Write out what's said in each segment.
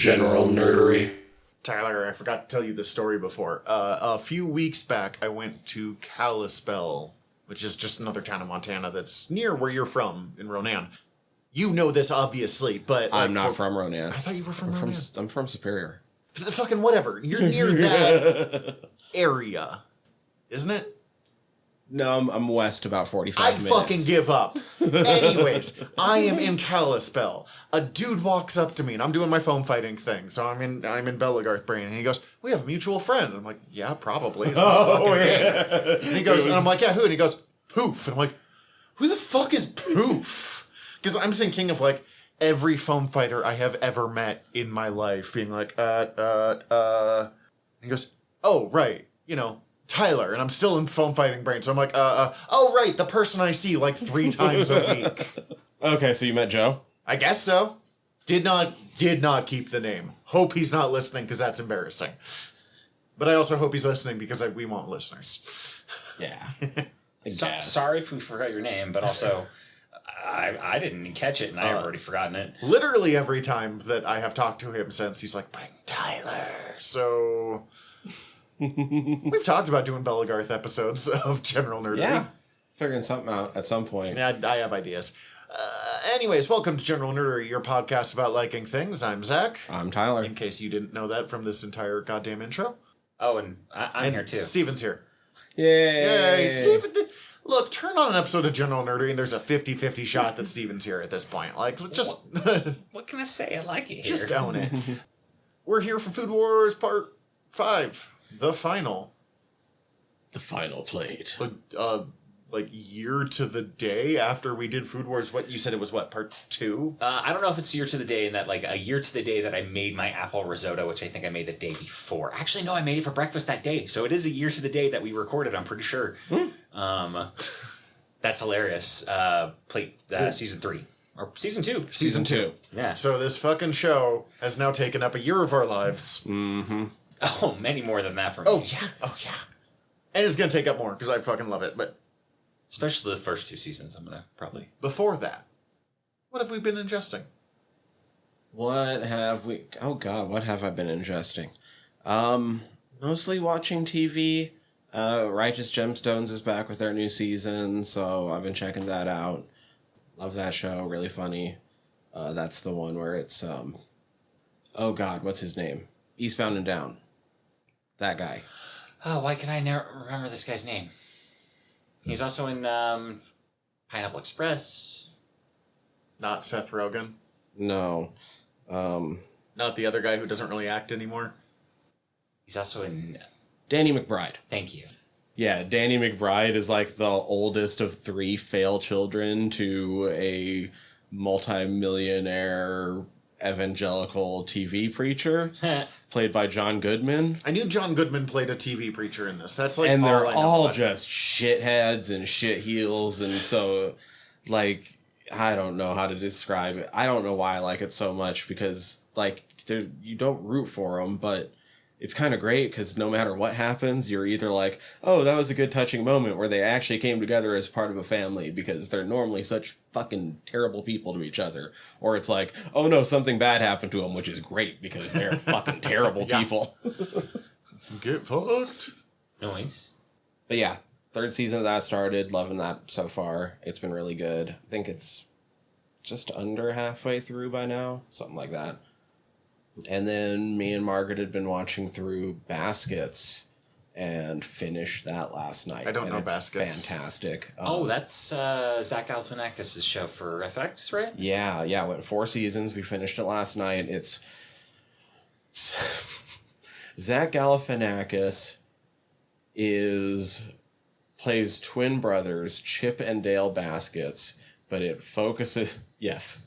General Nerdery. Tyler, I forgot to tell you this story before. A few weeks back, I went to Kalispell, which is just another town in Montana that's near where you're from, in Ronan. You know this, obviously, but... I'm not from Ronan. I thought you were from Ronan. I'm from Superior. Fucking whatever. You're near that area, isn't it? No, I'm west about 45 minutes. I fucking give up. Anyways, I am in Kalispell. A dude walks up to me, and I'm doing my foam fighting thing. So I'm in Belagarth Brain, and he goes, "We have a mutual friend." I'm like, "Yeah, probably." It's game. And he goes, and I'm like, "Yeah, who?" And he goes, "Poof." And I'm like, "Who the fuck is Poof?" Because I'm thinking of like every foam fighter I have ever met in my life being like, And he goes, "Oh, right, Tyler," and I'm still in foam fighting brain, so I'm like, oh, right, the person I see like 3 times a week. Okay, so you met Joe? I guess so. Did not keep the name. Hope he's not listening, because that's embarrassing. But I also hope he's listening, because we want listeners. Yeah. Sorry if we forgot your name, but also, I didn't catch it, and I have already forgotten it. Literally every time that I have talked to him since, he's like, "Bring Tyler." So... We've talked about doing Belagarth episodes of General Nerdery. Yeah. Figuring something out at some point. Yeah, I have ideas. Anyways, welcome to General Nerdery, your podcast about liking things. I'm Zach. I'm Tyler. In case you didn't know that from this entire goddamn intro. Oh, and I'm here too. Steven's here. Yay! Yay! Steven, look, turn on an episode of General Nerdery and there's a 50-50 shot that Steven's here at this point. Like, just... What can I say? I like it here. Just own it. We're here for Food Wars Part 5. The final plate. Like year to the day after we did Food Wars. What you said it was part 2? I don't know if it's year to the day, and that like a year to the day that I made my apple risotto, which I think I made the day before. Actually, no, I made it for breakfast that day, so it is a year to the day that we recorded. I'm pretty sure. That's hilarious. Plate season 3 or season 2. Season 2. Yeah. So this fucking show has now taken up a year of our lives. Mm-hmm. Oh, many more than that for me. Oh, yeah. And it's going to take up more, because I fucking love it, but... Especially the first 2 seasons, I'm going to probably... Before that, what have we been ingesting? What have we... Oh, God, what have I been ingesting? Mostly watching TV. Righteous Gemstones is back with their new season, so I've been checking that out. Love that show, really funny. That's the one where it's... Oh, God, what's his name? Eastbound and Down. That guy. Oh, why can I never remember this guy's name? He's also in Pineapple Express. Not Seth Rogen. No. Not the other guy who doesn't really act anymore. He's also in... Danny McBride. Thank you. Yeah, Danny McBride is like the oldest of 3 failed children to a multi-millionaire evangelical TV preacher played by John Goodman. I knew John Goodman played a TV preacher in this. That's like and they're all about just shitheads and shitheels, and so like I don't know how to describe it. I don't know why I like it so much, because like you don't root for them, but it's kind of great because no matter what happens, you're either like, oh, that was a good touching moment where they actually came together as part of a family, because they're normally such fucking terrible people to each other. Or it's like, oh no, something bad happened to them, which is great because they're fucking terrible people. Get fucked. Nice. But yeah, 3rd season of that started. Loving that so far. It's been really good. I think it's just under halfway through by now. Something like that. And then me and Margaret had been watching through Baskets and finished that last night. I don't know Baskets. Fantastic. That's Zach Galifianakis' show for FX, right? Yeah. It went 4 seasons. We finished it last night. It's Zach Galifianakis plays twin brothers Chip and Dale Baskets, but it focuses... Yes.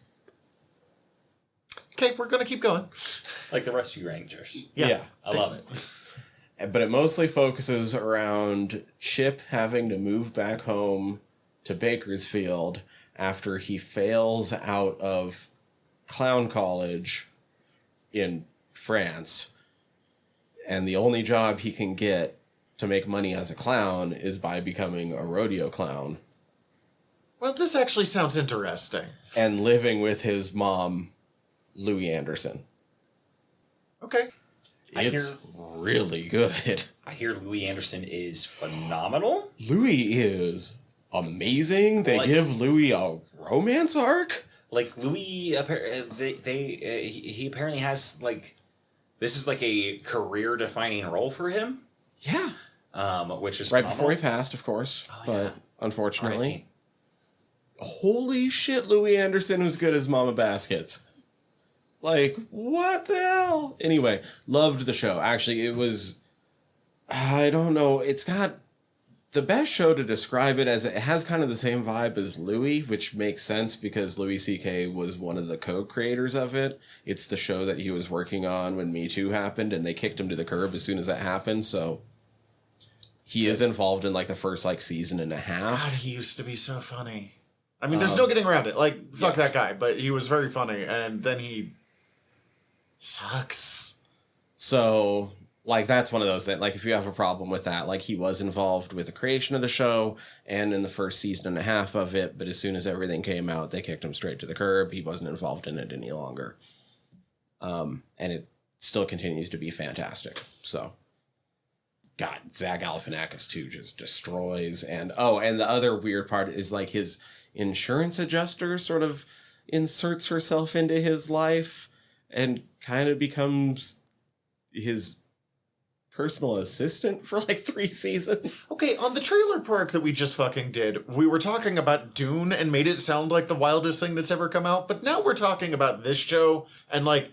Okay, we're going to keep going. Like the Rescue Rangers. Yeah. I love it. But it mostly focuses around Chip having to move back home to Bakersfield after he fails out of clown college in France. And the only job he can get to make money as a clown is by becoming a rodeo clown. Well, this actually sounds interesting. And living with his mom, Louie Anderson. Okay. It's really good. I hear Louis Anderson is phenomenal. Louis is amazing. They give Louis a romance arc. Like Louis, he apparently has like, this is like a career-defining role for him. Yeah. Which is right phenomenal. before he passed, of course. Oh, but yeah. unfortunately, holy shit, Louis Anderson was good as Mama Baskets. Like, what the hell? Anyway, loved the show. Actually, it was, I don't know, it's got the best show to describe it as. It has kind of the same vibe as Louis, which makes sense because Louis C.K. was one of the co-creators of it. It's the show that he was working on when Me Too happened, and they kicked him to the curb as soon as that happened, so he is involved in, like, the first, like, season and a half. God, he used to be so funny. I mean, there's no getting around it. Like, fuck that guy, but he was very funny, and then he sucks. So, like, that's one of those that, like, if you have a problem with that, like, he was involved with the creation of the show and in the first season and a half of it, but as soon as everything came out, they kicked him straight to the curb. He wasn't involved in it any longer. And it still continues to be fantastic. So, God, Zach Galifianakis, too, just destroys. And the other weird part is, like, his insurance adjuster sort of inserts herself into his life and kind of becomes his personal assistant for like 3 seasons. Okay, on the trailer park that we just fucking did, we were talking about Dune and made it sound like the wildest thing that's ever come out, but now we're talking about this show, and like,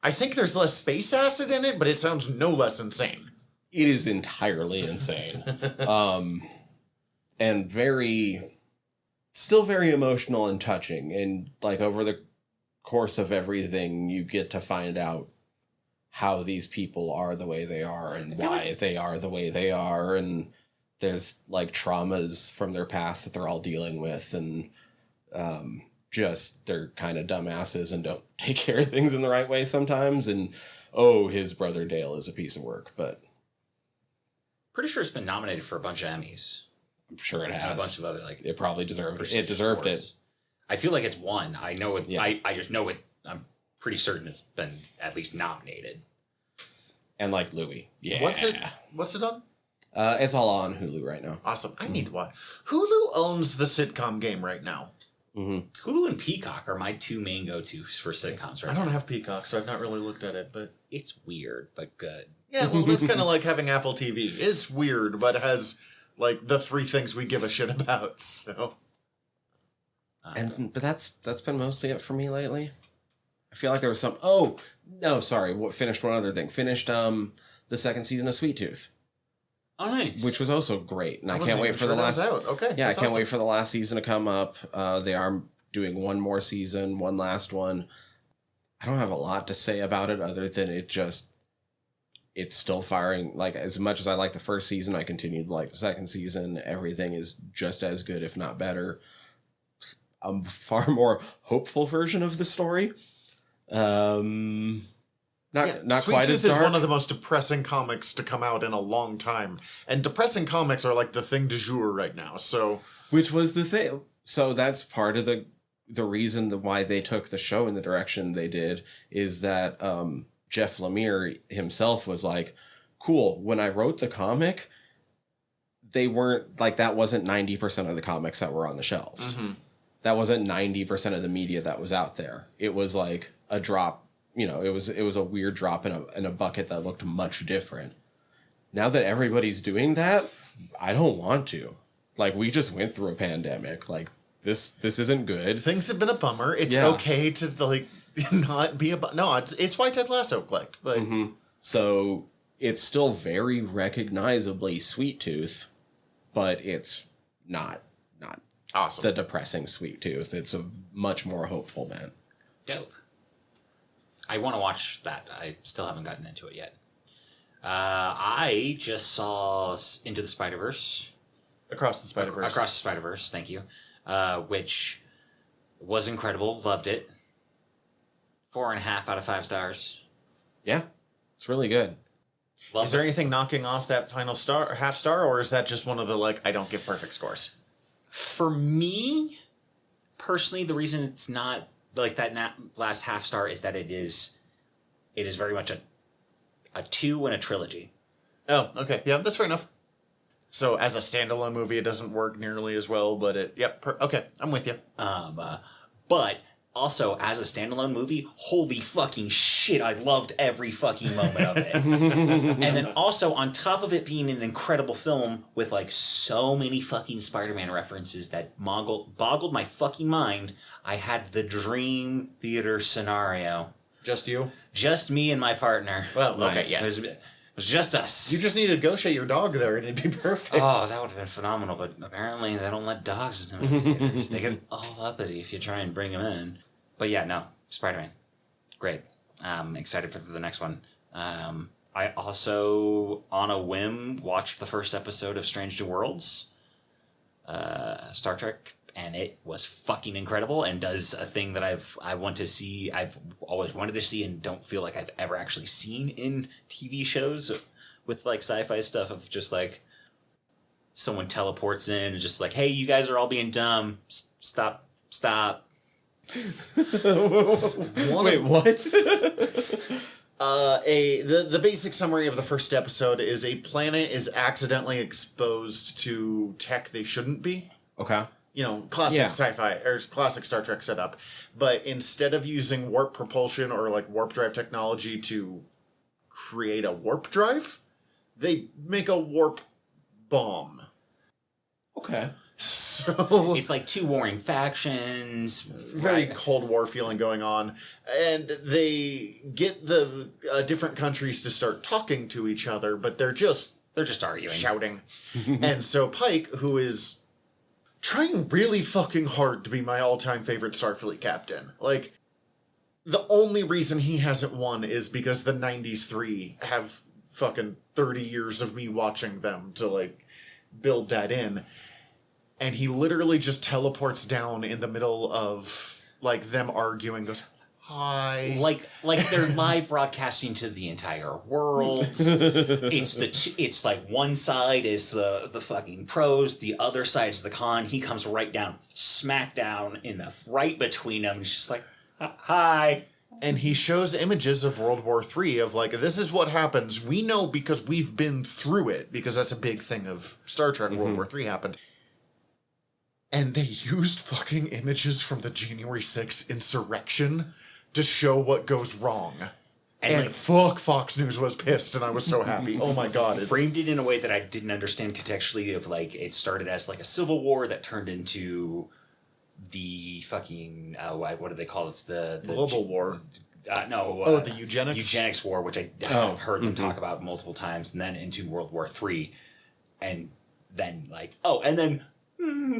I think there's less space acid in it, but it sounds no less insane. It is entirely insane. And still very emotional and touching, and like over the course of everything, you get to find out how these people are the way they are and why they are the way they are, and there's like traumas from their past that they're all dealing with, and just they're kind of dumbasses and don't take care of things in the right way sometimes, and his brother Dale is a piece of work, but pretty sure it's been nominated for a bunch of Emmys. I'm sure it has. And a bunch of other like it probably deserved it. It deserved it. I feel like it's won. I know it. Yeah. I just know it. I'm pretty certain it's been at least nominated. And like Louis, yeah. What's it on? It's all on Hulu right now. Awesome. I need one. Hulu owns the sitcom game right now. Mm-hmm. Hulu and Peacock are my 2 main go-tos for sitcoms right now. I don't have Peacock, so I've not really looked at it, but it's weird, but good. Yeah, well, it's kind of like having Apple TV. It's weird, but it has like the 3 things we give a shit about. So, but that's been mostly it for me lately. I feel like there was some. Finished one other thing. Finished the 2nd season of Sweet Tooth. Oh, nice. Which was also great, and I can't wait for the last. Okay. Yeah, I can't wait for the last season to come up. They are doing one more season, one last one. I don't have a lot to say about it other than it's still firing. Like, as much as I like the first season, I continue to like the 2nd season. Everything is just as good, if not better. A far more hopeful version of the story. Not Sweet quite Tooth as dark. is one of the most depressing comics to come out in a long time, and depressing comics are like the thing du jour right now. So, which was the thing. So that's part of the reason why they took the show in the direction they did is that Jeff Lemire himself was like, cool, when I wrote the comic, they weren't like, that wasn't 90% of the comics that were on the shelves. Mm-hmm. That wasn't 90% of the media that was out there. It was like a drop, it was a weird drop in a bucket that looked much different. Now that everybody's doing that, I don't want to. Like, we just went through a pandemic. Like, this isn't good. Things have been a bummer. It's okay to like not be it's why Ted Lasso clicked, but So it's still very recognizably Sweet Tooth, but it's not awesome. The depressing Sweet Tooth. It's a much more hopeful man. Dope. I want to watch that. I still haven't gotten into it yet. I just saw Into the Spider-Verse. Across the Spider-Verse. Across the Spider-Verse, thank you. Which was incredible. Loved it. 4.5 out of 5 stars. Yeah, it's really good. Is there anything knocking off that final star or half star, or is that just one of the like I don't give perfect scores? For me, personally, the reason it's not like that last half star is that it is it is very much a 2 and a trilogy. Oh, okay. Yeah, that's fair enough. So as a standalone movie, it doesn't work nearly as well, but okay, I'm with you. But also, as a standalone movie, holy fucking shit, I loved every fucking moment of it. And then also, on top of it being an incredible film with, like, so many fucking Spider-Man references that boggled my fucking mind, I had the dream theater scenario. Just you? Just me and my partner. Well, Nice. okay, yes. It was just us. You just need to go shake your dog there and it'd be perfect. Oh, that would have been phenomenal, but apparently they don't let dogs into movie theaters. They get all uppity if you try and bring them in. But yeah, no, Spider-Man. Great. Excited for the next one. I also, on a whim, watched the first episode of Strange New Worlds, Star Trek, and it was fucking incredible and does a thing that I've always wanted to see and don't feel like I've ever actually seen in TV shows with, like, sci-fi stuff, of just, like, someone teleports in and just like, hey, you guys are all being dumb. Stop. Wait, what? The basic summary of the first episode is a planet is accidentally exposed to tech they shouldn't be. Okay. You know, classic sci-fi or classic Star Trek setup. But instead of using warp propulsion or like warp drive technology to create a warp drive, they make a warp bomb. Okay. So it's like two warring factions. Very Cold War feeling going on. And they get the different countries to start talking to each other, but they're just arguing. Shouting. And so Pike, who is trying really fucking hard to be my all-time favorite Starfleet captain. Like, the only reason he hasn't won is because the 90s 3 have fucking 30 years of me watching them to, like, build that in. And he literally just teleports down in the middle of, like, them arguing, goes, hi. Like they're live broadcasting to the entire world. It's like one side is the fucking pros, the other side's the con. He comes right down, smack down in the right between them. It's just like, hi. And he shows images of World War III of like, this is what happens. We know because we've been through it, because that's a big thing of Star Trek. World War III happened. And they used fucking images from the January 6th insurrection to show what goes wrong. And like, fuck, Fox News was pissed, and I was so happy. Oh my god. It's framed it in a way that I didn't understand contextually, of like, it started as like a civil war that turned into the fucking, what do they call it? The global war. The eugenics? Eugenics war, which I have heard them talk about multiple times, and then into World War III. And then like, and then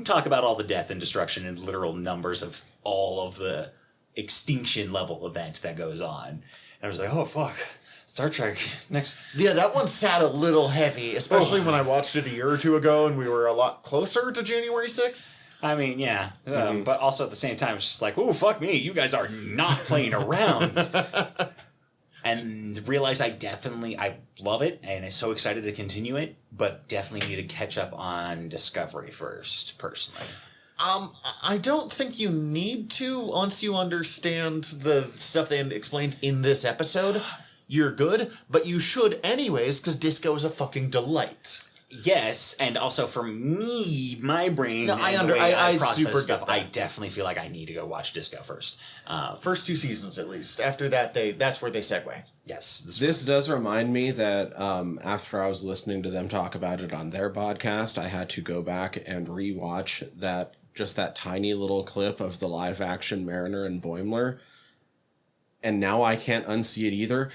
talk about all the death and destruction and literal numbers of all of the extinction level event that goes on. And I was like, oh fuck, Star Trek next. Yeah, that one sat a little heavy, especially when I watched it a year or two ago and we were a lot closer to January 6th. I mean, yeah, but also at the same time, it's just like, oh fuck me, you guys are not playing around. And realize I love it, and I'm so excited to continue it, but definitely need to catch up on Discovery first, personally. I don't think you need to once you understand the stuff they explained in this episode. You're good, but you should anyways, because Disco is a fucking delight. Yes, and also for me, my brain, no, I process super stuff, get that. I definitely feel like I need to go watch Disco first. First 2 seasons, at least. After that, that's where they segue. Yes. This does remind me that after I was listening to them talk about it on their podcast, I had to go back and rewatch that tiny little clip of the live-action Mariner and Boimler. And now I can't unsee it either.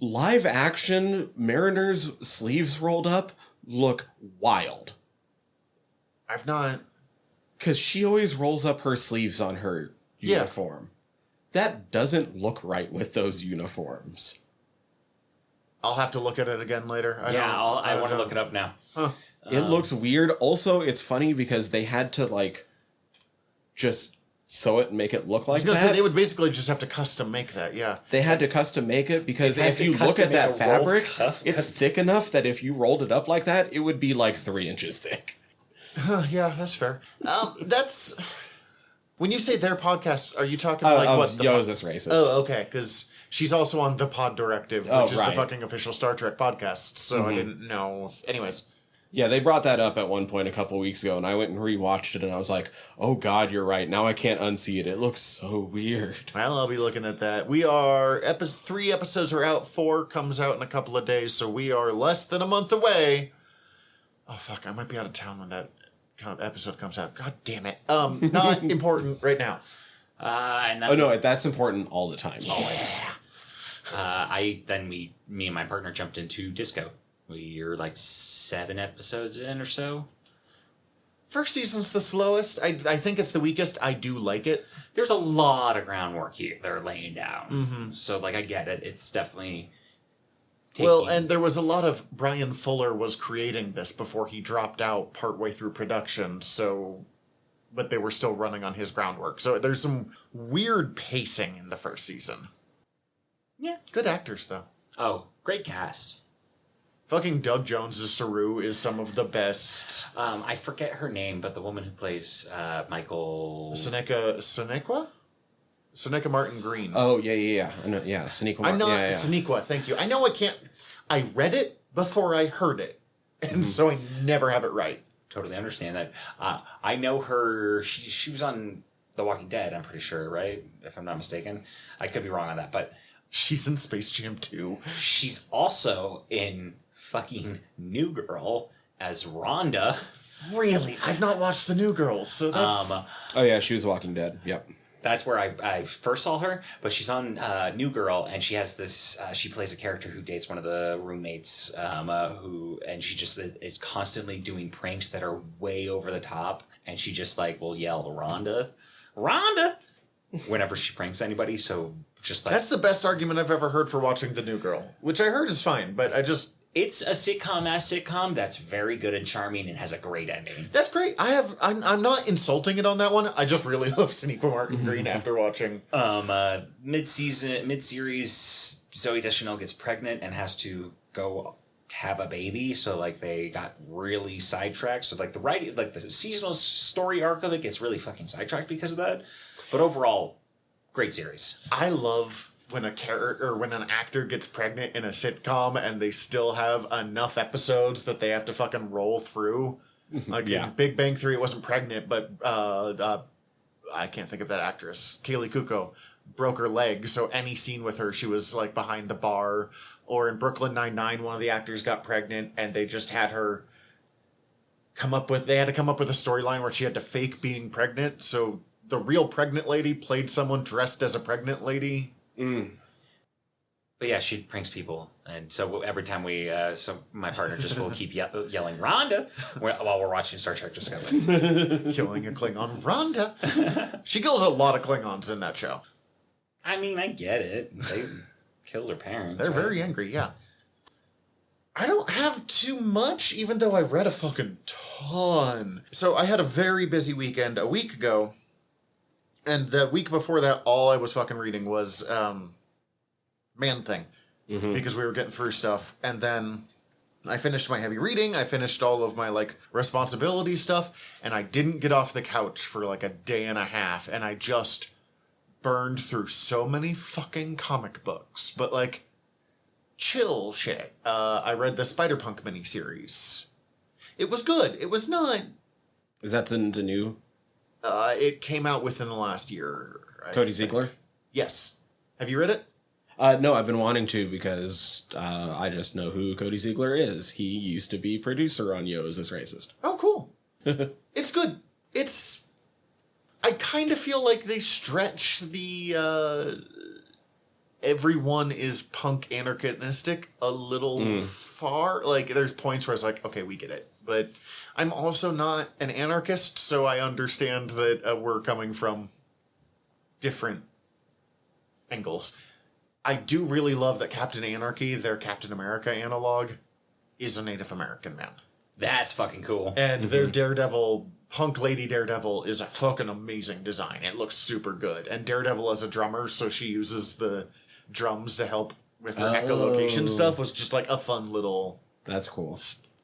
Live action Mariner's sleeves rolled up look wild. I've not... Because she always rolls up her sleeves on her uniform. That doesn't look right with those uniforms. I'll have to look at it again later. I want to look it up now. Huh. It looks weird. Also, it's funny because they had to, like, just sew it and make it look like that. Say, they would basically just have to custom make that, yeah. They had to custom make it because if you look at that fabric, it's thick enough that if you rolled it up like that, it would be like 3 inches thick. Yeah, that's fair. When you say their podcast, are you talking Yo's This Racist. Oh, okay, because she's also on the Pod Directive, which is the right. fucking official Star Trek podcast, so I didn't know. Anyways. Yeah, they brought that up at one point a couple weeks ago, and I went and rewatched it, and I was like, oh god, you're right. Now I can't unsee it. It looks so weird. Well, I'll be looking at that. We are... 3 episodes are out. 4 comes out in a couple of days, so we are less than a month away. Oh, fuck, I might be out of town when that episode comes out. God damn it. Not important right now. That's important all the time. Yeah. Me and my partner jumped into Disco. We're like 7 episodes in or so. First season's the slowest. I think it's the weakest. I do like it. There's a lot of groundwork here they're laying down. So, like, I get it. It's definitely... Well, and there was a lot of... Brian Fuller was creating this before he dropped out partway through production, so... But they were still running on his groundwork. So there's some weird pacing in the first season. Yeah. Good actors, though. Oh, great cast. Fucking Doug Jones's Saru is some of the best. I forget her name, but the woman who plays Michael... Sonequa Martin Green. Oh, yeah. I know, yeah, Sonequa Martin. Sonequa, thank you. I know I can't... I read it before I heard it, and so I never have it right. Totally understand that. I know her... She was on The Walking Dead, I'm pretty sure, right? If I'm not mistaken. I could be wrong on that, but... She's in Space Jam 2. She's also in... fucking New Girl as Rhonda. Really? I've not watched The New Girl, so that's... oh yeah, she was Walking Dead. Yep. That's where I first saw her, but she's on New Girl, and she has this... she plays a character who dates one of the roommates, and she just is constantly doing pranks that are way over the top, and she just, like, will yell, Rhonda! Whenever she pranks anybody, so just like... That's the best argument I've ever heard for watching The New Girl, which I heard is fine, but I just... It's a sitcom that's very good and charming and has a great ending. That's great. I'm not insulting it on that one. I just really love Sonequa Martin Green after watching. Mid-series, Zooey Deschanel gets pregnant and has to go have a baby, so like they got really sidetracked. So like the seasonal story arc of it gets really fucking sidetracked because of that. But overall, great series. I love when an actor gets pregnant in a sitcom and they still have enough episodes that they have to fucking roll through. Like in Big Bang Theory, it wasn't pregnant, but I can't think of that actress. Kaylee Kuko broke her leg, so any scene with her, she was like behind the bar. Or in Brooklyn Nine-Nine, one of the actors got pregnant and they just had her they had to come up with a storyline where she had to fake being pregnant. So the real pregnant lady played someone dressed as a pregnant lady. But yeah, she pranks people, and so every time so my partner just will keep yelling Rhonda while we're watching Star Trek Discovery. Killing a Klingon, Rhonda. She kills a lot of Klingons in that show. I mean, I get it. They killed their parents. They're very angry, yeah. I don't have too much, even though I read a fucking ton. So I had a very busy weekend a week ago. And the week before that, all I was fucking reading was Man Thing. Because we were getting through stuff. And then I finished my heavy reading. I finished all of my, like, responsibility stuff. And I didn't get off the couch for, like, a day and a half. And I just burned through so many fucking comic books. But, like, chill shit. I read the Spider-Punk miniseries. It was good. It was not... Is that the new... it came out within the last year. Cody Ziegler? Yes. Have you read it? No, I've been wanting to because I just know who Cody Ziegler is. He used to be producer on Yo's This Racist. Oh, cool. It's good. I kind of feel like they stretch the everyone is punk anarchistic a little far. Like, there's points where it's like, okay, we get it. But I'm also not an anarchist, so I understand that we're coming from different angles. I do really love that Captain Anarchy, their Captain America analog, is a Native American man. That's fucking cool. And their Daredevil, Punk Lady Daredevil, is a fucking amazing design. It looks super good. And Daredevil as a drummer, so she uses the drums to help with her echolocation stuff, was just like a fun little... That's cool.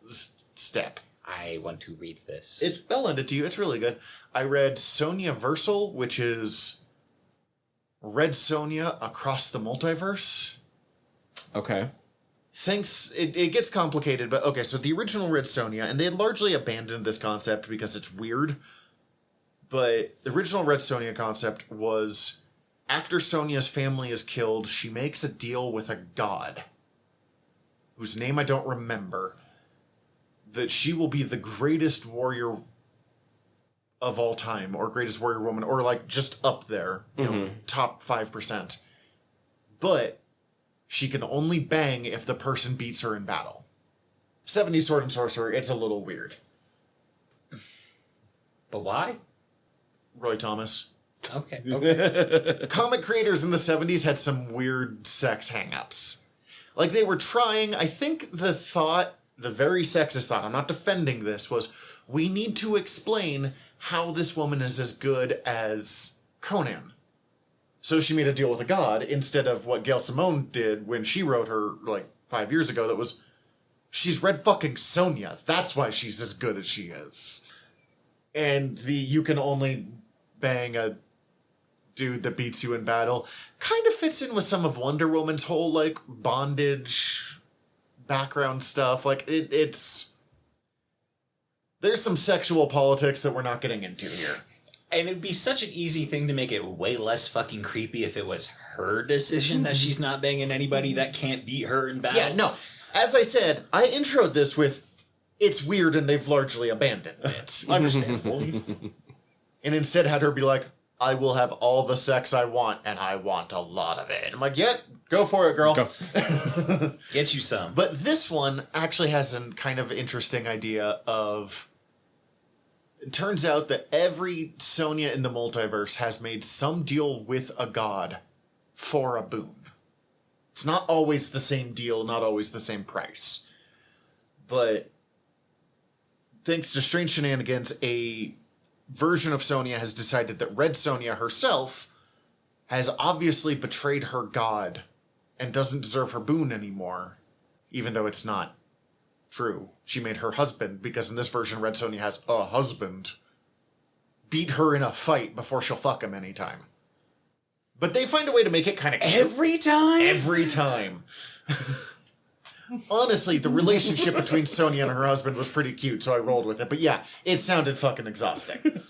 Step. I want to read this. I'll lend it to you. It's really good. I read Sonia Versal, which is Red Sonja Across the Multiverse. Okay. It gets complicated, but okay, so the original Red Sonja, and they had largely abandoned this concept because it's weird, but the original Red Sonja concept was after Sonja's family is killed, she makes a deal with a god, whose name I don't remember, that she will be the greatest warrior of all time, or greatest warrior woman, or like just up there, you know, top 5%. But she can only bang if the person beats her in battle. 70s Sword and Sorcerer, it's a little weird. But why? Roy Thomas. Okay. Comic creators in the 70s had some weird sex hang-ups. Like, they were trying, I think the very sexist thought, I'm not defending this, was we need to explain how this woman is as good as Conan. So she made a deal with a god instead of what Gail Simone did when she wrote her, like, 5 years ago, that was, she's Red fucking Sonja. That's why she's as good as she is. And you can only bang a dude that beats you in battle kind of fits in with some of Wonder Woman's whole, like, bondage background stuff. Like, it's... There's some sexual politics that we're not getting into here. And it'd be such an easy thing to make it way less fucking creepy if it was her decision that she's not banging anybody that can't beat her in battle. Yeah, no. As I said, I introed this with, it's weird and they've largely abandoned it. Understandable. And instead had her be like, I will have all the sex I want, and I want a lot of it. I'm like, yeah, go for it, girl. Go. Get you some. But this one actually has a kind of interesting idea of... It turns out that every Sonja in the multiverse has made some deal with a god for a boon. It's not always the same deal, not always the same price. But thanks to strange shenanigans, a version of Sonja has decided that Red Sonja herself has obviously betrayed her god and doesn't deserve her boon anymore, even though it's not true. She made her husband, because in this version Red Sonja has a husband, beat her in a fight before she'll fuck him anytime. But they find a way to make it kind of cute. Every time? Every time. Honestly, the relationship between Sonja and her husband was pretty cute, so I rolled with it. But yeah, it sounded fucking exhausting.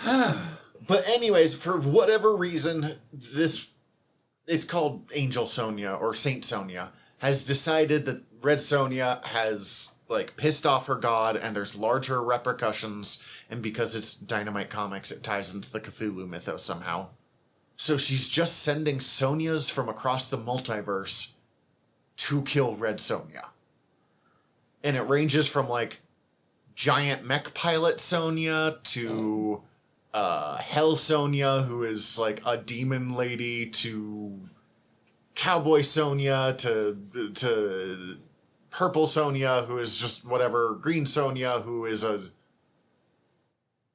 But anyways, for whatever reason, it's called Angel Sonja or Saint Sonja, has decided that Red Sonja has, like, pissed off her god, and there's larger repercussions, and because it's Dynamite Comics, it ties into the Cthulhu mythos somehow. So she's just sending Sonjas from across the multiverse to kill Red Sonja. And it ranges from, like, giant mech pilot Sonja to Hell Sonja, who is, like, a demon lady, to Cowboy Sonja, to Purple Sonja, who is just whatever, Green Sonja, who is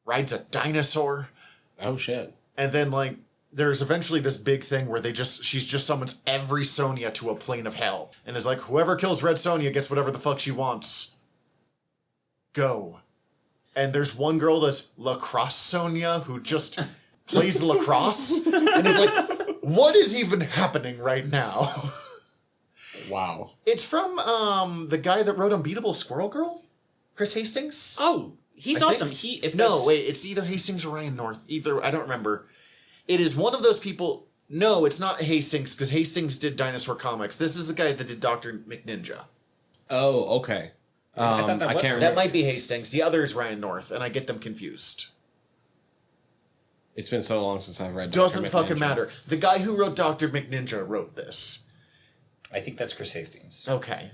rides a dinosaur. Oh, shit. And then, like, there's eventually this big thing where she just summons every Sonja to a plane of hell. And is like, whoever kills Red Sonja gets whatever the fuck she wants. Go. And there's one girl that's Lacrosse Sonja who just plays lacrosse. And is like, what is even happening right now? Wow. It's from the guy that wrote Unbeatable Squirrel Girl? Chris Hastings? Oh, he's I awesome. think. It's either Hastings or Ryan North. I don't remember. It is one of those people... No, it's not Hastings, because Hastings did Dinosaur Comics. This is the guy that did Dr. McNinja. Oh, okay. I thought that was can't That remember. might be Hastings. The other is Ryan North, and I get them confused. It's been so long since I've read Doesn't Dr. fucking McNinja. matter. The guy who wrote Dr. McNinja wrote this. I think that's Chris Hastings. Okay.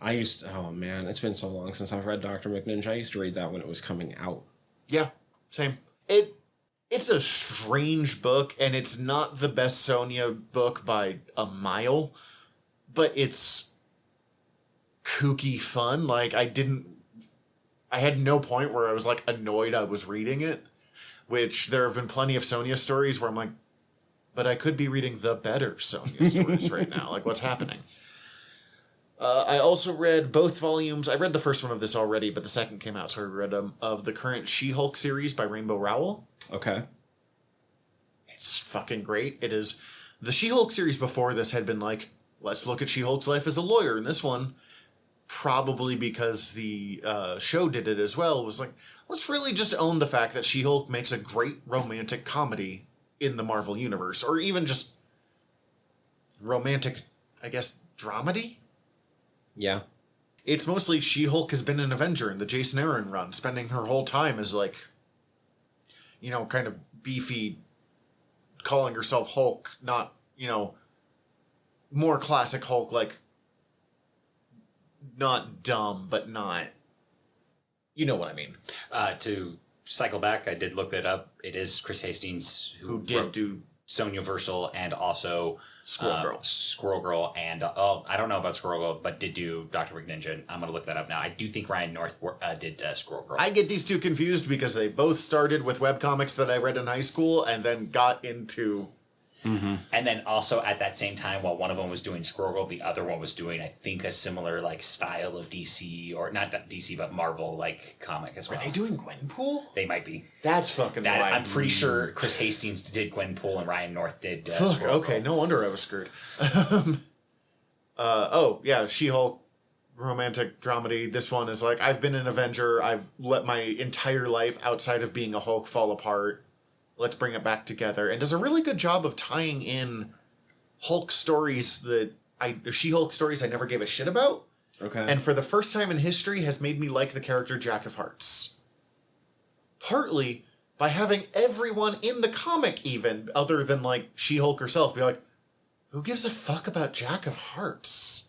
Oh man, it's been so long since I've read Dr. McNinja. I used to read that when it was coming out. Yeah, same. It's a strange book, and it's not the best Sonja book by a mile, but it's kooky fun. Like, I had no point where I was, like, annoyed I was reading it, which there have been plenty of Sonja stories where I'm like, but I could be reading the better Sonja stories right now. Like, what's happening? I also read both volumes. I read the first one of this already, but the second came out, so I read them, of the current She-Hulk series by Rainbow Rowell. Okay. It's fucking great. It is. The She-Hulk series before this had been like, let's look at She-Hulk's life as a lawyer. And this one, probably because the show did it as well, was like, let's really just own the fact that She-Hulk makes a great romantic comedy in the Marvel Universe. Or even just romantic, I guess, dramedy? Yeah. It's mostly She-Hulk has been an Avenger in the Jason Aaron run, spending her whole time as like, you know, kind of beefy, calling herself Hulk, not, you know, more classic Hulk, like, not dumb, but not, you know what I mean. To cycle back, I did look that up. It is Chris Hastings Who did do Sonya Versal and also Squirrel Girl, and I don't know about Squirrel Girl, but did do Dr. McNinja. I'm going to look that up now. I do think Ryan North did Squirrel Girl. I get these two confused because they both started with webcomics that I read in high school and then got into... Mm-hmm. And then also at that same time, while one of them was doing Squirrel Girl, the other one was doing, I think, a similar like style of DC, or not DC, but Marvel like comic as well. Are they doing Gwenpool? They might be. That's fucking wild. I'm pretty sure Chris Hastings did Gwenpool and Ryan North did Fuck, Squirrel okay, Girl. no wonder I was screwed. Oh, yeah, She-Hulk romantic dramedy. This one is like, I've been an Avenger, I've let my entire life outside of being a Hulk fall apart. Let's bring it back together. And does a really good job of tying in Hulk stories She-Hulk stories I never gave a shit about. Okay. And for the first time in history has made me like the character Jack of Hearts. Partly by having everyone in the comic even, other than like She-Hulk herself, be like, who gives a fuck about Jack of Hearts?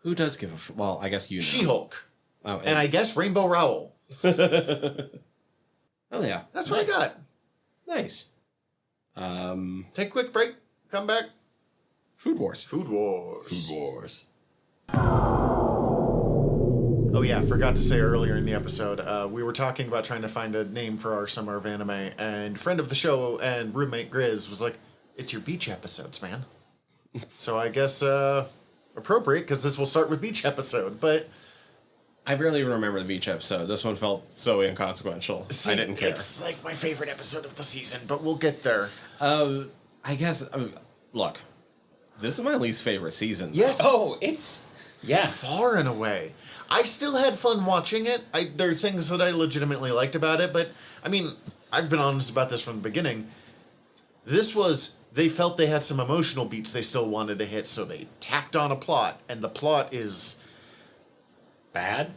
Who does give a well, I guess you know. She-Hulk. Oh, And I guess Rainbow Rowell. Oh yeah. That's what I got. Nice. Take a quick break. Come back. Food Wars. Food Wars. Food Wars. Oh yeah, forgot to say earlier in the episode, we were talking about trying to find a name for our Summer of Anime, and friend of the show and roommate Grizz was like, it's your beach episodes, man. So I guess appropriate, because this will start with beach episode, but... I barely even remember the beach episode. This one felt so inconsequential. See, I didn't care. It's like my favorite episode of the season, but we'll get there. I guess, look, this is my least favorite season. Yes. Oh, it's... Yeah. Far and away. I still had fun watching it. There are things that I legitimately liked about it, but, I mean, I've been honest about this from the beginning. This was... They felt they had some emotional beats they still wanted to hit, so they tacked on a plot, and the plot is... Bad?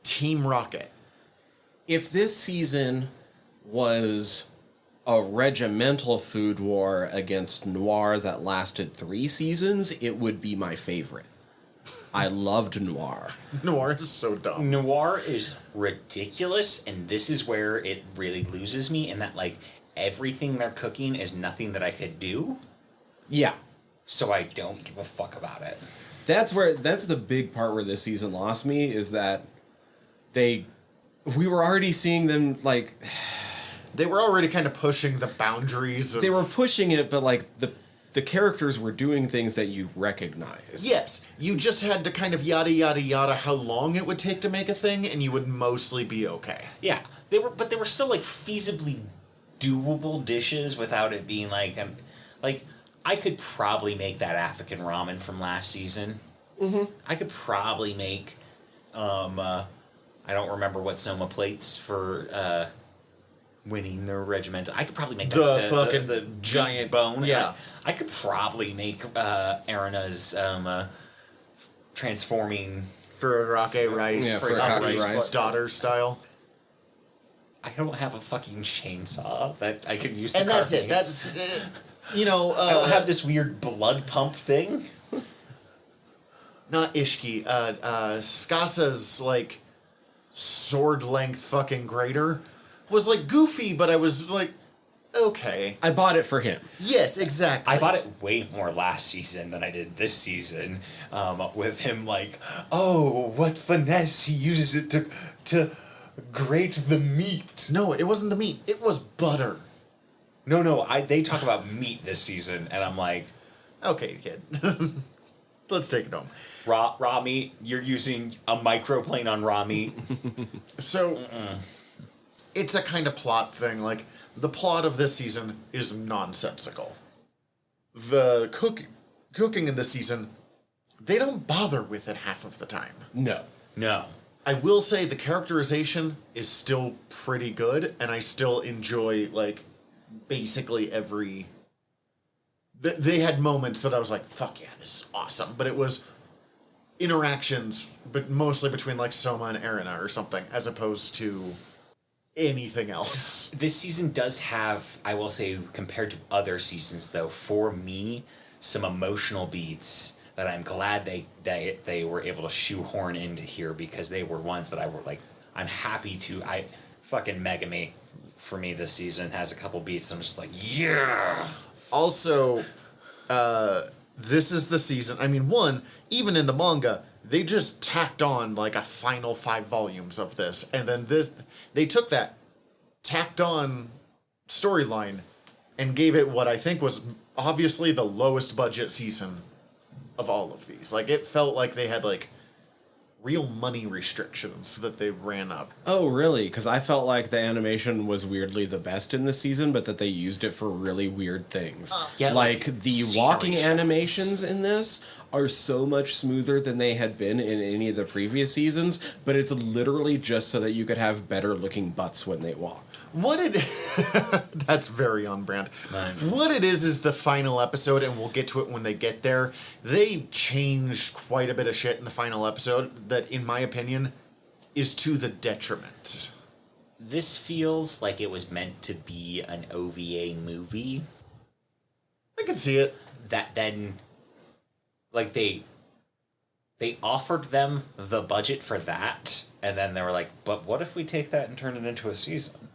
Team Rocket. If this season was a regimental food war against Noir that lasted 3 seasons, it would be my favorite. I loved Noir. Noir is so dumb. Noir is ridiculous, and this is where it really loses me, in that, like, everything they're cooking is nothing that I could do, Yeah. so I don't give a fuck about it. That's the big part where this season lost me, is that we were already seeing them, like... They were already kind of pushing the boundaries of... They were pushing it, but, like, the characters were doing things that you recognize. Yes, you just had to kind of yada yada yada how long it would take to make a thing, and you would mostly be okay. Yeah, they were still, like, feasibly doable dishes without it being, like... I could probably make that African ramen from last season. Mm-hmm. I could probably make, I don't remember what Soma plates for winning the regimental. I could probably make The giant bone. Yeah, I could probably make Arena's transforming Furarake rice, Yeah, Furarake Furarake rice. daughter style. I don't have a fucking chainsaw that I can use to And carve that's it. meat. That's you know. I don't have this weird blood pump thing. Not Ishki. Skasa's like sword length fucking grater was like goofy, but I was like, okay. I bought it for him. Yes, exactly. I bought it way more last season than I did this season, with him like, oh, what finesse he uses it to grate the meat. No, it wasn't the meat. It was butter. No, they talk about meat this season, and I'm like, Okay, kid. Let's take it home. Raw meat. You're using a microplane on raw meat. So, it's a kind of plot thing. Like, the plot of this season is nonsensical. The cooking in this season, they don't bother with it half of the time. No. No. I will say the characterization is still pretty good, and I still enjoy, like, basically every... They had moments that I was like, fuck yeah, this is awesome. But it was interactions, but mostly between, like, Soma and Erina or something, as opposed to anything else. This season does have, I will say, compared to other seasons, though, for me, some emotional beats that I'm glad they were able to shoehorn into here, because they were ones that I were like, I'm happy to. Fucking Megami for me this season has a couple beats that I'm just like, yeah. Also, this is the season. I mean, even in the manga, they just tacked on like a final 5 volumes of this, and then they took that tacked on storyline and gave it what I think was obviously the lowest budget season of all of these. Like, it felt like they had like real money restrictions that they ran up. Oh, really? Because I felt like the animation was weirdly the best in this season, but that they used it for really weird things. Yeah, like the scenery walking shots. animations in this are so much smoother than they had been in any of the previous seasons, but it's literally just so that you could have better looking butts when they walk. That's very on brand. Right. What it is the final episode, and we'll get to it when they get there. They changed quite a bit of shit in the final episode that, in my opinion, is to the detriment. This feels like it was meant to be an OVA movie. I can see it. That then, like, they offered them the budget for that, and then they were like, but what if we take that and turn it into a season?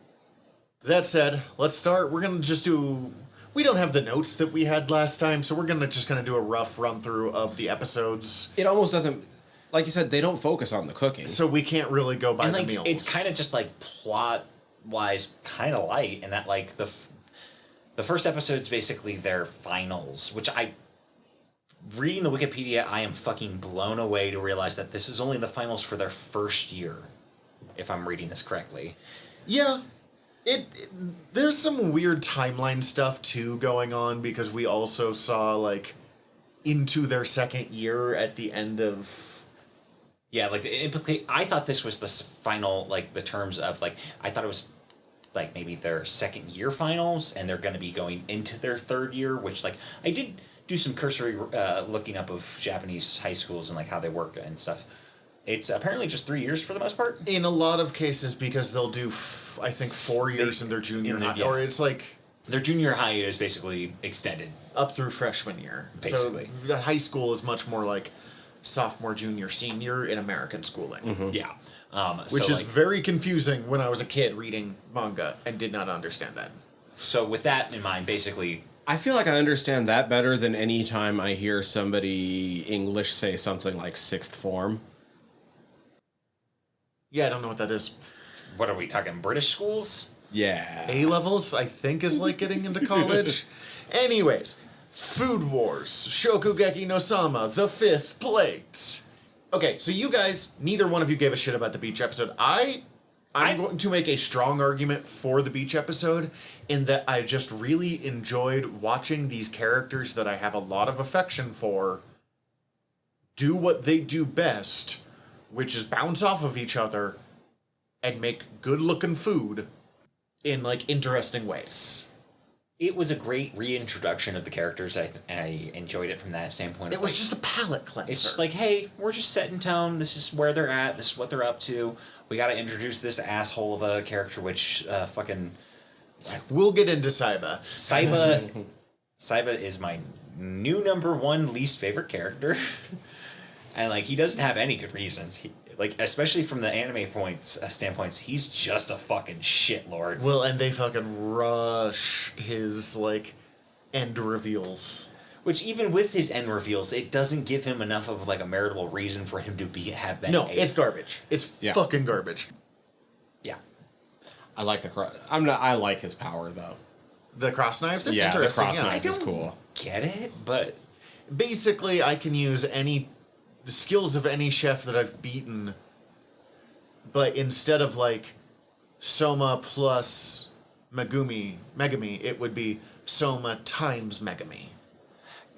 That said, let's start. We're going to just do... We don't have the notes that we had last time, so we're going to just kind of do a rough run-through of the episodes. It almost doesn't... Like you said, they don't focus on the cooking. So we can't really go by And, the like, meals. it's kind of just, like, plot-wise kind of light, in that, like, the first episode's basically their finals, which reading the Wikipedia, I am fucking blown away to realize that this is only the finals for their first year, if I'm reading this correctly. Yeah. There's some weird timeline stuff, too, going on, because we also saw, like, into their second year at the end of... Yeah, like, I thought this was the final, like, the terms of, like, I thought it was, like, maybe their second year finals, and they're going to be going into their third year, which, like, I did do some cursory looking up of Japanese high schools and, like, how they work and stuff. It's apparently just 3 years for the most part. In a lot of cases, because they'll do, I think, 4 years in their junior high. Yeah. Or it's like... Their junior high is basically extended. Up through freshman year. Basically. So the high school is much more like sophomore, junior, senior in American schooling. Mm-hmm. Yeah. Which so, is like, very confusing when I was a kid reading manga and did not understand that. So with that in mind, basically... I feel like I understand that better than any time I hear somebody English say something like sixth form. Yeah, I don't know what that is. What are we talking, British schools? Yeah. A-levels, I think, is like getting into college. Anyways, Food Wars, Shokugeki no Sama, the 5th plate. Okay, so you guys, neither one of you gave a shit about the beach episode. I'm going to make a strong argument for the beach episode in that I just really enjoyed watching these characters that I have a lot of affection for do what they do best, which is bounce off of each other and make good-looking food in, like, interesting ways. It was a great reintroduction of the characters, and I enjoyed it from that standpoint. It was just a palate cleanser. It's just like, hey, we're just setting tone. This is where they're at. This is what they're up to. We got to introduce this asshole of a character, which fucking... We'll get into Saiba. Saiba is my new #1 least favorite character. And, like, he doesn't have any good reasons. Like, especially from the anime standpoints, he's just a fucking shitlord. Well, and they fucking rush his, like, end reveals. Which, even with his end reveals, it doesn't give him enough of, like, a meritable reason for him to have been. No, it's garbage. It's fucking garbage. Yeah. I like I like his power though. The cross knives? It's Yeah, the interesting. cross yeah. knives is cool. Get it, but basically I can use the skills of any chef that I've beaten, but instead of like Soma plus Megumi, it would be Soma times Megumi.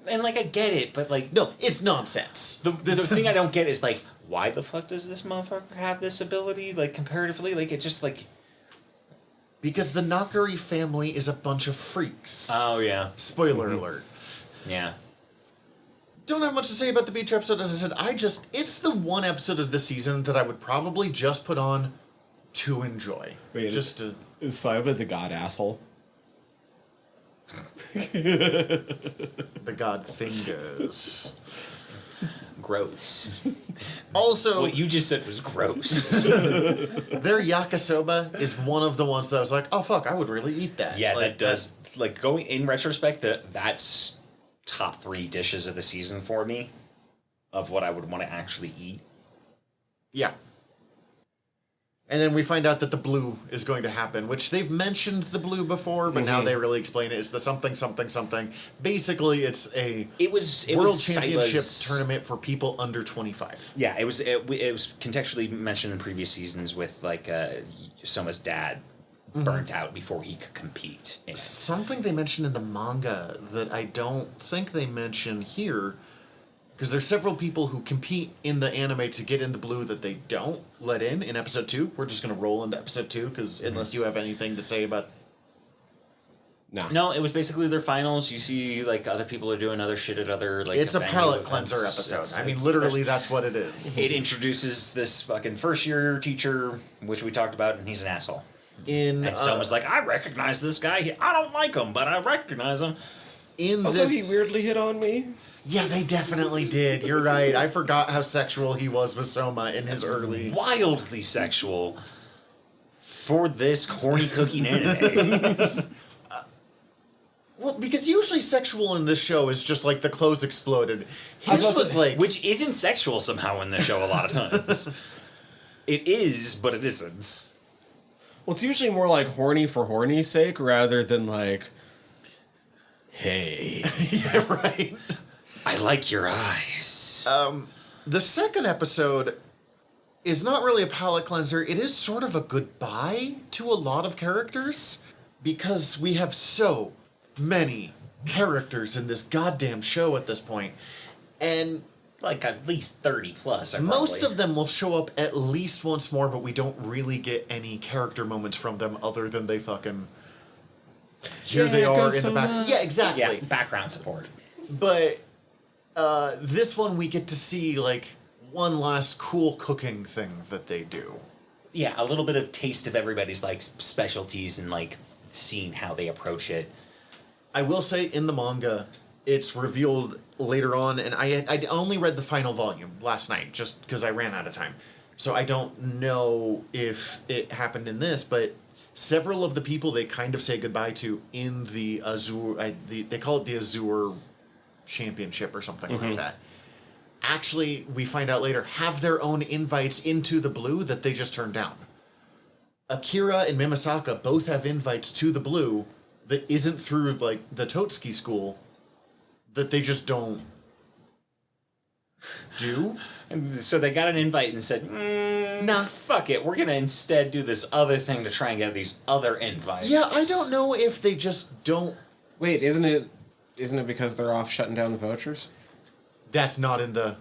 And like I get it, but like No, it's nonsense. the thing I don't get is like, why the fuck does this motherfucker have this ability? Like comparatively, like it just like. Because the Nakari family is a bunch of freaks. Oh yeah. Spoiler alert. Yeah. Don't have much to say about the beach episode. As I said, it's the one episode of the season that I would probably just put on to enjoy. Wait, just to. Is Saiba the god asshole? The god fingers. Gross. Also, What you just said was gross. their yakisoba is one of the ones that I was like, oh fuck, I would really eat that. Yeah, Like, that does. Like going in retrospect, that's top 3 dishes of the season for me, of what I would want to actually eat. Yeah. And then we find out that the blue is going to happen, which they've mentioned the blue before, but now they really explain it. It's the something, something, something. Basically, it's a It was world championship Saiba's- tournament for people under 25. Yeah, it was contextually mentioned in previous seasons with like Soma's dad burnt out before he could compete in it. Something they mentioned in the manga that I don't think they mention here, because there's several people who compete in the anime to get in the blue that they don't let in episode 2. We're just going to roll into episode 2, because unless you have anything to say about... No, it was basically their finals. You see, like, other people are doing other shit at other, like, It's a venue palate events. cleanser episode. I mean, It's- literally, that's what it is. It introduces this fucking first-year teacher, which we talked about, and he's an asshole. And Soma's like, I recognize this guy. I don't like him, but I recognize him. In Also, this... he weirdly hit on me. Yeah, they definitely did. You're right. I forgot how sexual he was with Soma in his early... Wildly sexual for this corny cooking anime. Well, because usually sexual in this show is just like the clothes exploded. His was like... Which isn't sexual somehow in the show a lot of times. It is, but it isn't. Well, it's usually more like horny for horny's sake rather than like, hey. Yeah, right. I like your eyes. The second episode is not really a palate cleanser. It is sort of a goodbye to a lot of characters, because we have so many characters in this goddamn show at this point. And Like at least 30 plus. most of them will show up at least once more, but we don't really get any character moments from them other than they fucking... Here they are in the back. Yeah, exactly. Yeah, background support. But this one we get to see like one last cool cooking thing that they do. Yeah, a little bit of taste of everybody's like specialties and like seeing how they approach it. I will say in the manga, it's revealed later on, and I only read the final volume last night just because I ran out of time. So I don't know if it happened in this, but several of the people they kind of say goodbye to in the Azure, they call it the Azure Championship or something like that. Actually, we find out later, have their own invites into the blue that they just turned down. Akira and Mimasaka both have invites to the blue that isn't through like the Totsuki school that they just don't do. And so they got an invite and said, Nah. fuck it, we're gonna instead do this other thing to try and get these other invites. Yeah, I don't know if they just don't. Wait, isn't it because they're off shutting down the vouchers? That's not in the.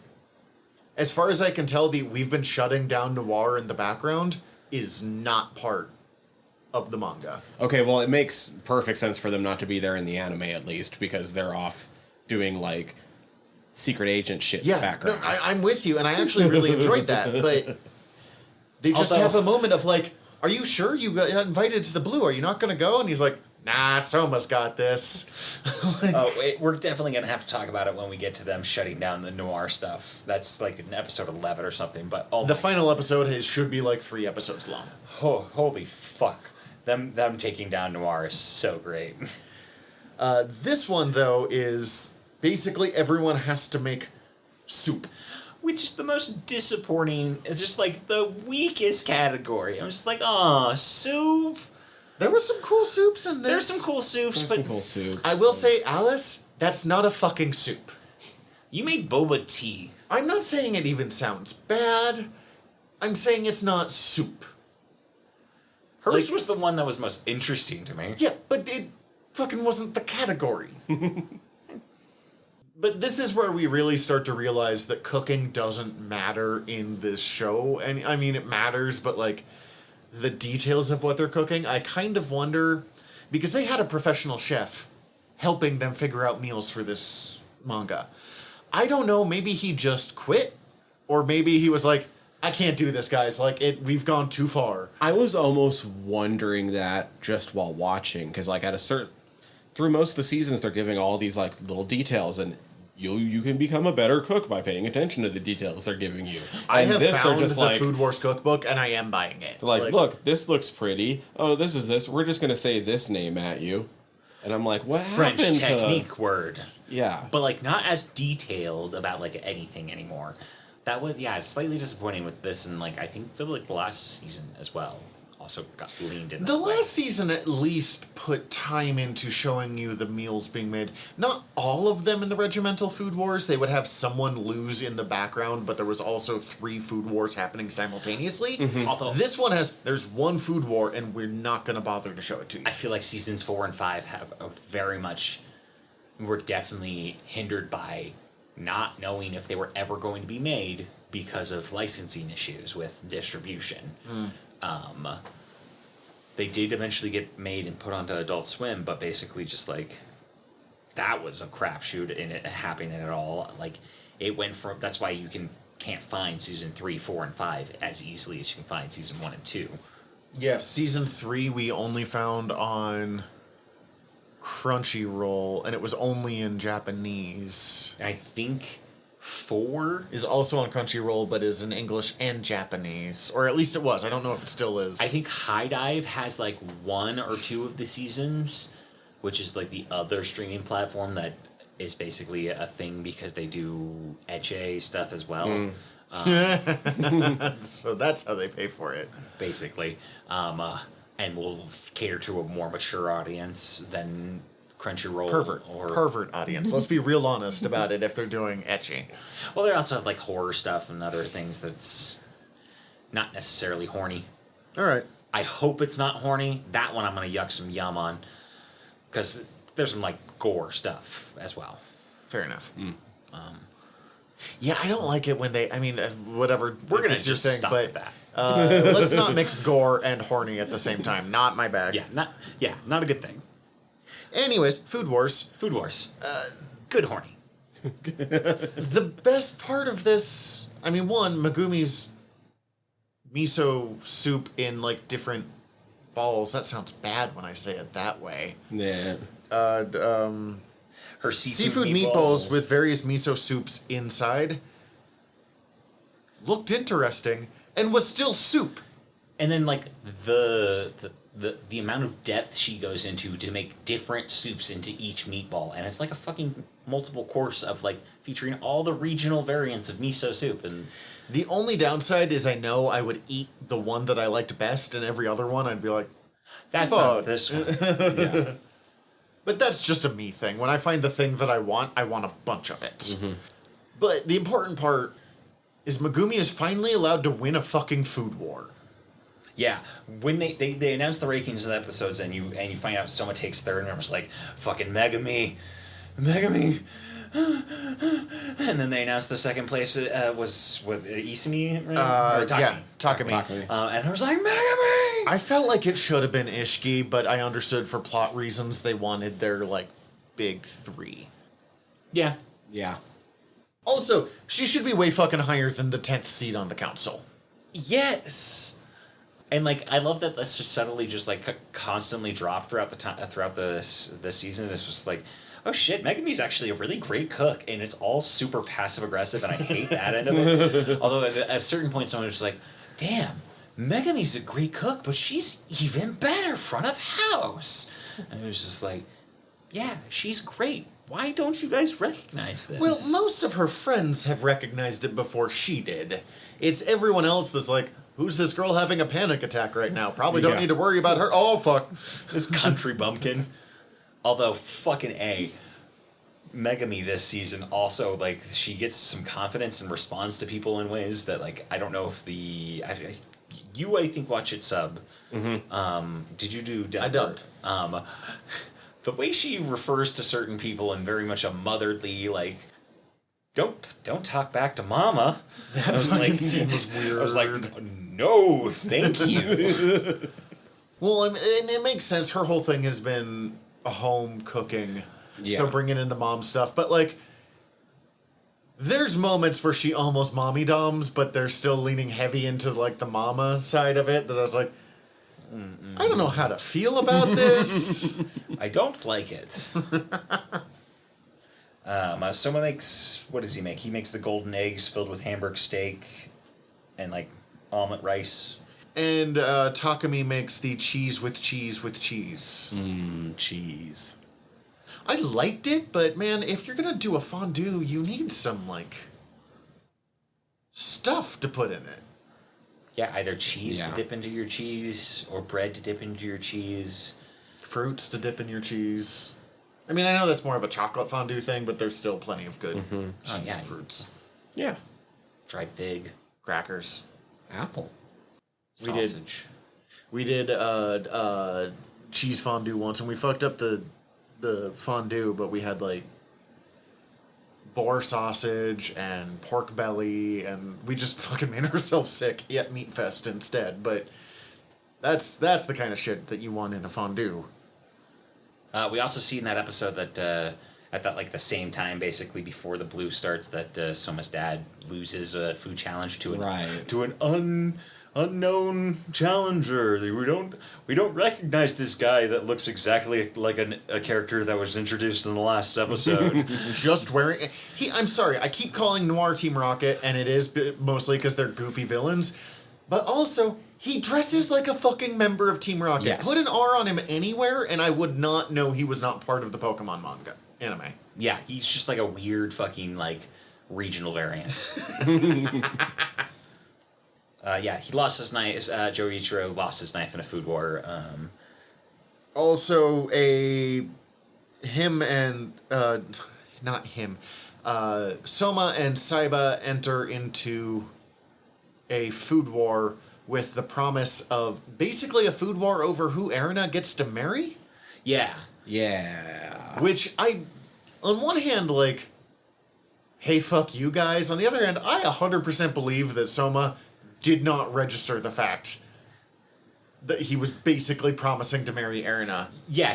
As far as I can tell, the we've been shutting down Noir in the background is not part of the manga. Okay, well, it makes perfect sense for them not to be there in the anime at least, because they're off doing like secret agent shit in the Yeah, no, background. I'm with you, and I actually really enjoyed that. But they just Also- have a moment of like, "Are you sure you got invited to the blue? Are you not going to go?" And he's like, "Nah, Soma's got this." We're definitely gonna have to talk about it when we get to them shutting down the noir stuff. That's like in episode 11 or something. But The final episode should be like 3 episodes long. holy fuck, them taking down noir is so great. This one though is basically everyone has to make soup. Which is the most disappointing. It's just like the weakest category. I'm just like, oh, soup. There were some cool soups in this. There's some cool soups, There's but some cool soup. I will say, Alice, that's not a fucking soup. You made boba tea. I'm not saying it even sounds bad. I'm saying it's not soup. Hers Like- was the one that was most interesting to me. Yeah, but it fucking wasn't the category. But this is where we really start to realize that cooking doesn't matter in this show. And I mean, it matters, but like the details of what they're cooking, I kind of wonder, because they had a professional chef helping them figure out meals for this manga. I don't know, maybe he just quit, or maybe he was like, I can't do this, guys. Like, we've gone too far. I was almost wondering that just while watching, because like through most of the seasons, they're giving all these like little details, and you can become a better cook by paying attention to the details they're giving you. I And have this, found they're just the like, Food Wars cookbook, and I am buying it. like, look, this looks pretty. Oh, this is this. We're just gonna say this name at you, and I'm like, what French happened technique word. Yeah, But like not as detailed about like anything anymore. That was it's slightly disappointing with this, and like I think for like the last season as well also got leaned in. The that way. last season at least put time into showing you the meals being made. Not all of them in the Regimental Food Wars. They would have someone lose in the background, but there was also 3 food wars happening simultaneously. Although This one there's one food war, and we're not going to bother to show it to you. I feel like seasons 4 and 5 have a very much were definitely hindered by not knowing if they were ever going to be made because of licensing issues with distribution. They did eventually get made and put onto Adult Swim, but basically just like that was a crapshoot in it happening at all. Like it went from that's why you can't find season 3, 4, and 5 as easily as you can find season 1 and 2. Yeah, season 3 we only found on Crunchyroll, and it was only in Japanese. And I think 4 Is also on Crunchyroll, but is in English and Japanese. Or at least it was. I don't know if it still is. I think High Dive has like 1 or 2 of the seasons, which is like the other streaming platform that is basically a thing because they do ecche stuff as well. So that's how they pay for it. Basically, and will cater to a more mature audience than Crunchyroll Pervert audience. Let's be real honest about it if they're doing ecchi. Well, they also have like horror stuff and other things that's not necessarily horny. All right. I hope it's not horny. That one I'm gonna yuck some yum on because there's some like gore stuff as well. Fair enough. Yeah, I don't like it when they. I mean, whatever. We're gonna it's your just thing, stop but with that. let's not mix gore and horny at the same time. Not my bag. Not a good thing. Anyways, Food Wars. Food Wars. Good horny. The best part of this, I mean, one, Megumi's miso soup in like different balls. That sounds bad when I say it that way. yeah. Her Seafood meatballs with various miso soups inside looked interesting and was still soup. and then like the amount of depth she goes into to make different soups into each meatball, and it's like a fucking multiple course of like featuring all the regional variants of miso soup. And The only downside is I know I would eat the one that I liked best, and every other one I'd be like, that's Fuck. not this one. Yeah. but that's just a me thing. When I find the thing that I want a bunch of it. But the important part is Megumi is finally allowed to win a fucking food war. Yeah, when they announced the rankings of the episodes, and you find out Soma takes third, and I was like, fucking Megami, and then they announced the second place was Isumi, right? Or Takumi. Yeah, Takumi. And I was like, Megami. I felt like it should have been Ishiki, but I understood for plot reasons they wanted their like big 3. Yeah, Yeah. Also, she should be way fucking higher than the 10th seat on the council. yes. And like, I love that that's just subtly just like constantly dropped throughout the time throughout this season. It's just like, oh shit, Megami's actually a really great cook, and it's all super passive aggressive, and I hate that end of it. Although at a certain point, someone was just like, damn, Megami's a great cook, but she's even better front of house. And it was just like, yeah, she's great. Why don't you guys recognize this? Well, most of her friends have recognized it before she did. It's everyone else that's like, who's this girl having a panic attack right now? Probably don't Yeah. need to worry about her. Oh, fuck. this country bumpkin. Although, fucking A. Megami this season also, like, she gets some confidence and responds to people in ways that, like, I don't know if I think watch it sub. Did you do dub? I dubbed. The way she refers to certain people in very much a motherly, like, don't talk back to mama. That I was like, scene was weird. I was like, no, thank you. Well, and it makes sense. Her whole thing has been a home cooking, so bringing in the mom stuff. But like, there's moments where she almost mommy doms, but they're still leaning heavy into like the mama side of it. That I was like, I don't know how to feel about this. I don't like it. Soma makes, what does he make? He makes the golden eggs filled with Hamburg steak and like omelet rice. And Takumi makes the cheese with cheese with cheese. Cheese. I liked it, but man, if you're gonna do a fondue, you need some like stuff to put in it. Yeah, either cheese to dip into your cheese or bread to dip into your cheese. Fruits to dip in your cheese. I mean, I know that's more of a chocolate fondue thing, but there's still plenty of good cheese fruits. Yeah. Dried fig. Crackers. Apple. Sausage. We did cheese fondue once, and we fucked up the fondue, but we had like boar sausage and pork belly, and we just fucking made ourselves sick at Meat Fest instead. But that's the kind of shit that you want in a fondue. We also see in that episode that at that like the same time, basically before the blue starts, that Soma's dad loses a food challenge to an unknown challenger. We don't recognize this guy that looks exactly like a character that was introduced in the last episode. Just wearing I'm sorry, I keep calling Noir Team Rocket, and it is mostly because they're goofy villains, but also he dresses like a fucking member of Team Rocket. Yes. Put an R on him anywhere, and I would not know he was not part of the Pokemon manga anime. Yeah, he's just like a weird fucking like regional variant. He lost his knife. Joichiro lost his knife in a food war. Also, Soma and Saiba enter into a food war with the promise of basically a food war over who Erina gets to marry. Yeah. Yeah. Which on one hand, like, hey, fuck you guys. On the other hand, I 100% believe that Soma did not register the fact that he was basically promising to marry Erina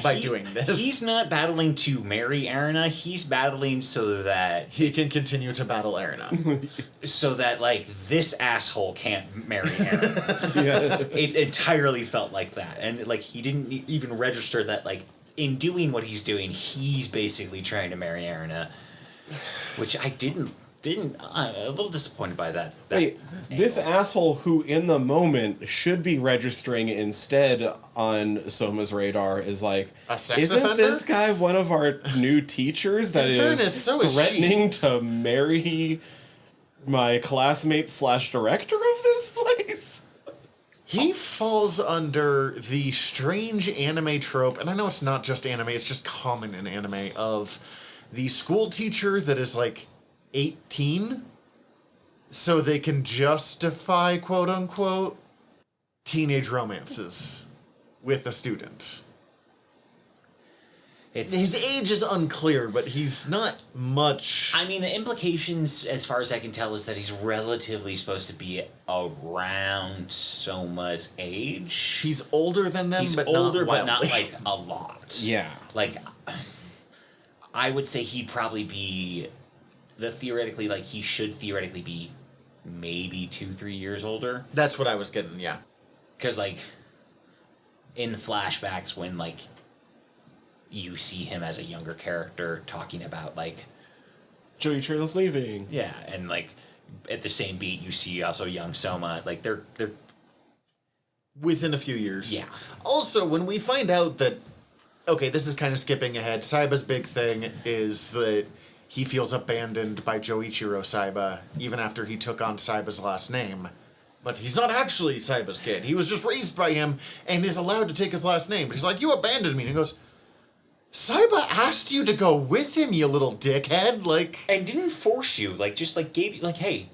by doing this. He's not battling to marry Erina. He's battling so that he can continue to battle Erina. So that, like, this asshole can't marry Erina. It entirely felt like that. And, like, he didn't even register that, like, in doing what he's doing, he's basically trying to marry Erina. Which I didn't. I'm a little disappointed by that. Wait, this asshole who in the moment should be registering instead on Soma's radar is like, a sex isn't offender? this guy one of our new teachers that In fairness, so is threatening to marry my classmate / director of this place? He falls under the strange anime trope, and I know it's not just anime, it's just common in anime, of the school teacher that is like 18, so they can justify, quote unquote, teenage romances with a student. His age is unclear, but he's not much. I mean, the implications, as far as I can tell, is that he's relatively supposed to be around Soma's age. He's older than them, He's but older, not but not wildly. like a lot. Yeah. Like, I would say he'd probably be he should theoretically be maybe 2-3 years older. That's what I was getting, yeah. Because, like, in the flashbacks when, like, you see him as a younger character talking about, like, Joichiro's leaving. yeah, and, like, at the same beat you see also young Soma. Like, they're Within a few years. Yeah. Also, when we find out that, okay, this is kind of skipping ahead, Saiba's big thing is that he feels abandoned by Joichiro Saiba, even after he took on Saiba's last name. But he's not actually Saiba's kid. He was just raised by him and is allowed to take his last name. But he's like, you abandoned me. And he goes, Saiba asked you to go with him, you little dickhead. Like, And didn't force you, like, just, like, gave you, like, hey,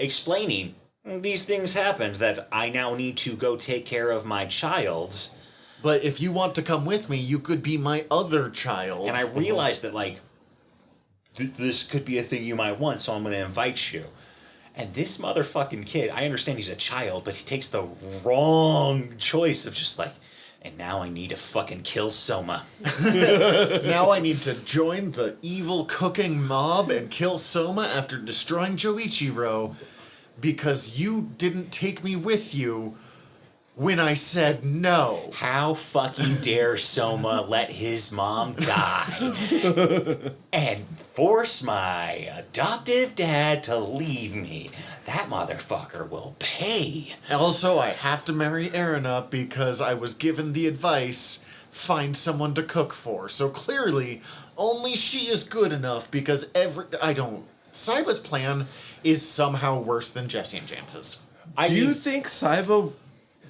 explaining these things happened that I now need to go take care of my child. but if you want to come with me, you could be my other child. And I realized that, like, this could be a thing you might want, so I'm going to invite you. And this motherfucking kid, I understand he's a child, but he takes the wrong choice of just like, and now I need to fucking kill Soma. Now I need to join the evil cooking mob and kill Soma after destroying Joichiro because you didn't take me with you when I said no. How fucking dare Soma let his mom die and force my adoptive dad to leave me? That motherfucker will pay. Also, I have to marry Erina because I was given the advice, find someone to cook for. So clearly, only she is good enough because Saiba's plan is somehow worse than Jesse and James's. Do you think Saiba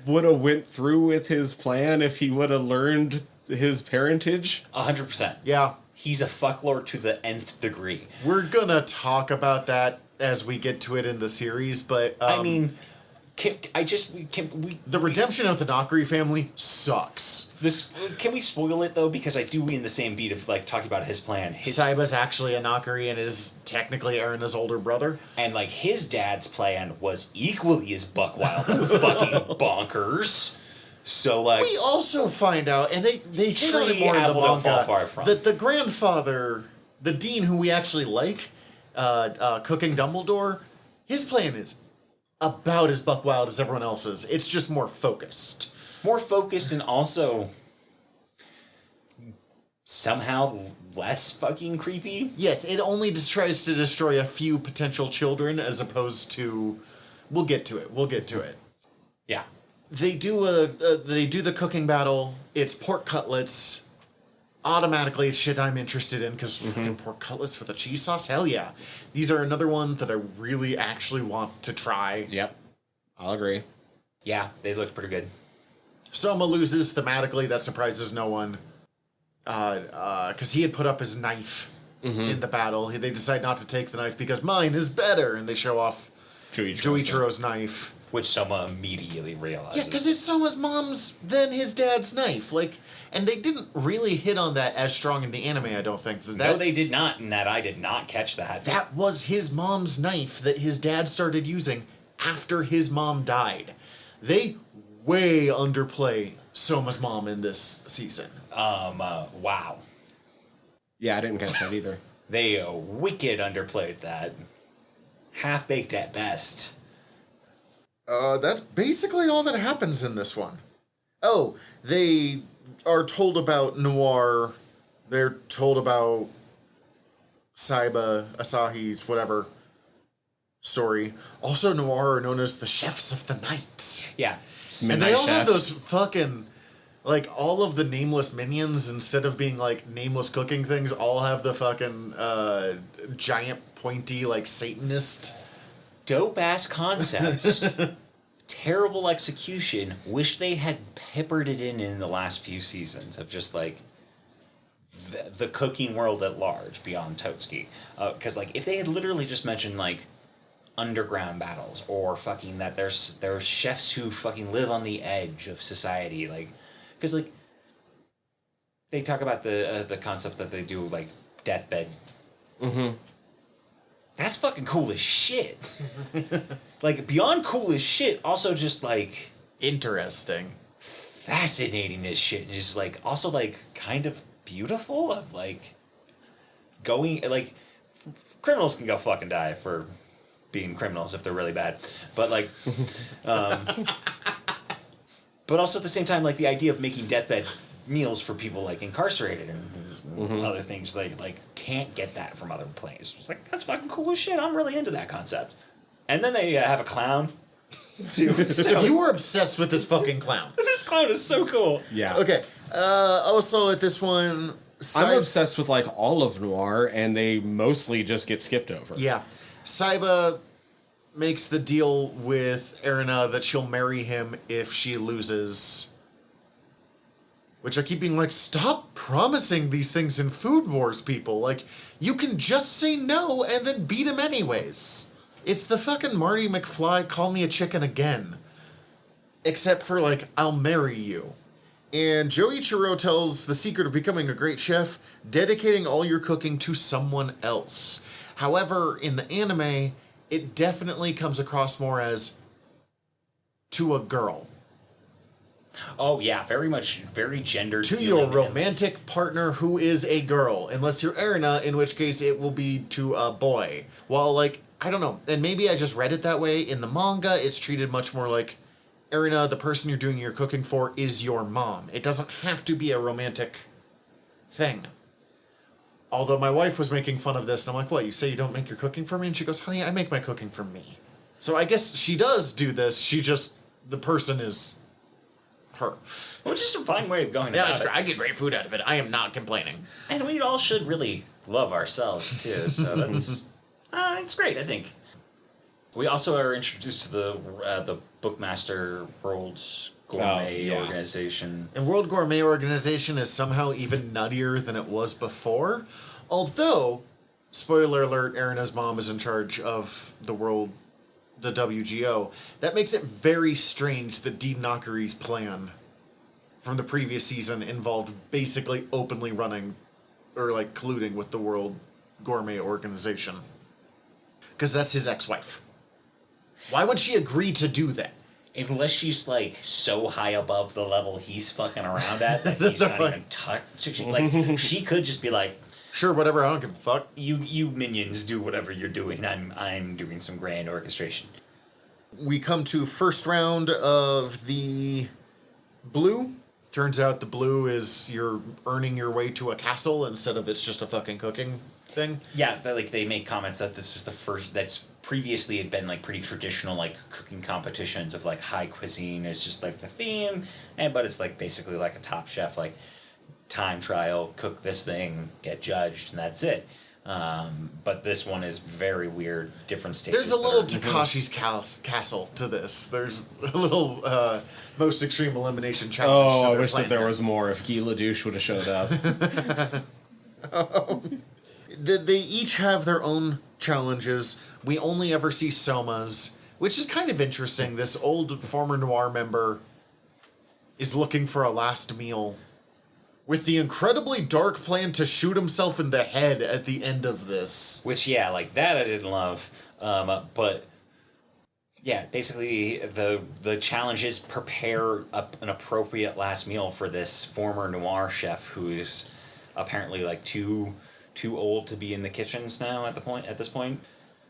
would have went through with his plan if he would have learned his parentage? 100%. Yeah, He's a fucklord to the nth degree. we're gonna talk about that as we get to it in the series, but I mean, the the redemption of the Nakri family sucks. Can we spoil it though? Because I do in the same beat of like talking about his plan. Saiba's actually a Nakri and is technically Erina's older brother. And like his dad's plan was equally as buck wild and fucking bonkers. So like We also find out, and they hit on it Tree more in the apple don't fall manga, far from. that the grandfather, the dean who we actually like, cooking Dumbledore, his plan is about as buck wild as everyone else's. It's just more focused. more focused and also somehow less fucking creepy. Yes, it only just tries to destroy a few potential children as opposed to... We'll get to it. Yeah. They do the cooking battle. It's pork cutlets. Automatically, it's shit I'm interested in because fucking pork cutlets with a cheese sauce. Hell yeah! These are another one that I really actually want to try. Yep. I'll agree. Yeah, they looked pretty good. Soma loses thematically. That surprises no one. Because he had put up his knife in the battle. They decide not to take the knife because mine is better, and they show off Joichiro's knife. Which Soma immediately realizes. Yeah, because it's Soma's mom's, then his dad's knife. Like, and they didn't really hit on that as strong in the anime, I don't think. No, they did not, and that I did not catch that. That was his mom's knife that his dad started using after his mom died. They way underplay Soma's mom in this season. Wow. Yeah, I didn't catch that either. They wicked underplayed that. Half-baked at best. That's basically all that happens in this one. Oh, they are told about Noir. They're told about Saiba, Asahi's whatever story. Also, Noir are known as the chefs of the night. Yeah. And Midnight they all have chefs. those fucking... Like, all of the nameless minions, instead of being, like, nameless cooking things, all have the fucking giant, pointy, like, Satanist... Dope-ass concepts. Terrible execution. Wish they had peppered it in the last few seasons of just, like, the cooking world at large beyond Totsuki. Because, like, if they had literally just mentioned, like, underground battles or fucking that there's chefs who fucking live on the edge of society, like... Because, like, they talk about the concept that they do, like, deathbed. Mm-hmm. That's fucking cool as shit. Like, beyond cool as shit, also just, like... Interesting. Fascinating as shit. And just, like, also, like, kind of beautiful of, like, going... Like, criminals can go fucking die for being criminals if they're really bad. But, like... but also at the same time, like, the idea of making deathbed meals for people, like, incarcerated and other things, like can't get that from other places. It's like, that's fucking cool as shit. I'm really into that concept. And then they have a clown, too. So, You were obsessed with this fucking clown. this clown is so cool. Yeah. Okay. Also, at this one... I'm obsessed with, like, all of Noir, and they mostly just get skipped over. Yeah. Saiba makes the deal with Erina that she'll marry him if she loses Which I keep being like, stop promising these things in Food Wars, people. Like, you can just say no and then beat him anyways. It's the fucking Marty McFly call me a chicken again. Except for, like, I'll marry you. And Joichiro tells the secret of becoming a great chef, dedicating all your cooking to someone else. However, in the anime, it definitely comes across more as to a girl. Oh yeah, very much, very gendered. To your romantic partner who is a girl. Unless you're Erina, in which case it will be to a boy. While, like, I don't know, and maybe I just read it that way. In the manga, it's treated much more like, Erina, the person you're doing your cooking for, is your mom. It doesn't have to be a romantic thing. Although my wife was making fun of this, and I'm like, what, you say you don't make your cooking for me? And she goes, honey, I make my cooking for me. So I guess she does do this, she just, the person is her. Which is a fine way of going Yeah, about it. I get great food out of it. I am not complaining. And we all should really love ourselves, too, so that's... it's great, I think. We also are introduced to the Bookmaster World Gourmet Organization. And World Gourmet Organization is somehow even nuttier than it was before. Although, spoiler alert, Erina's mom is in charge of the WGO. That makes it very strange that Dean Nakari's plan from the previous season involved basically openly running, or like colluding with the World Gourmet Organization. Because that's his ex-wife. Why would she agree to do that? Unless she's, like, so high above the level he's fucking around at that he's not even touching. Like, she could just be like, sure, whatever, I don't give a fuck. You minions do whatever you're doing. I'm doing some grand orchestration. We come to first round of the blue. Turns out the blue is you're earning your way to a castle instead of it's just a fucking cooking thing. Yeah, they make comments that this is the first, that's previously had been like pretty traditional like cooking competitions of like high cuisine is just like the theme, but it's like basically like a Top Chef like time trial, cook this thing, get judged, and that's it. But this one is very weird, different stages. There's a little Takashi's Castle to this. There's a little most extreme elimination challenge. Oh, I wish that there was more. If Guy Ledouche would have showed up. They each have their own challenges. We only ever see Soma's, which is kind of interesting. This old former Noir member is looking for a last meal with the incredibly dark plan to shoot himself in the head at the end of this. Which, yeah, like that I didn't love. But, yeah, basically the challenge is prepare an appropriate last meal for this former Noir chef who's apparently like too old to be in the kitchens now at this point.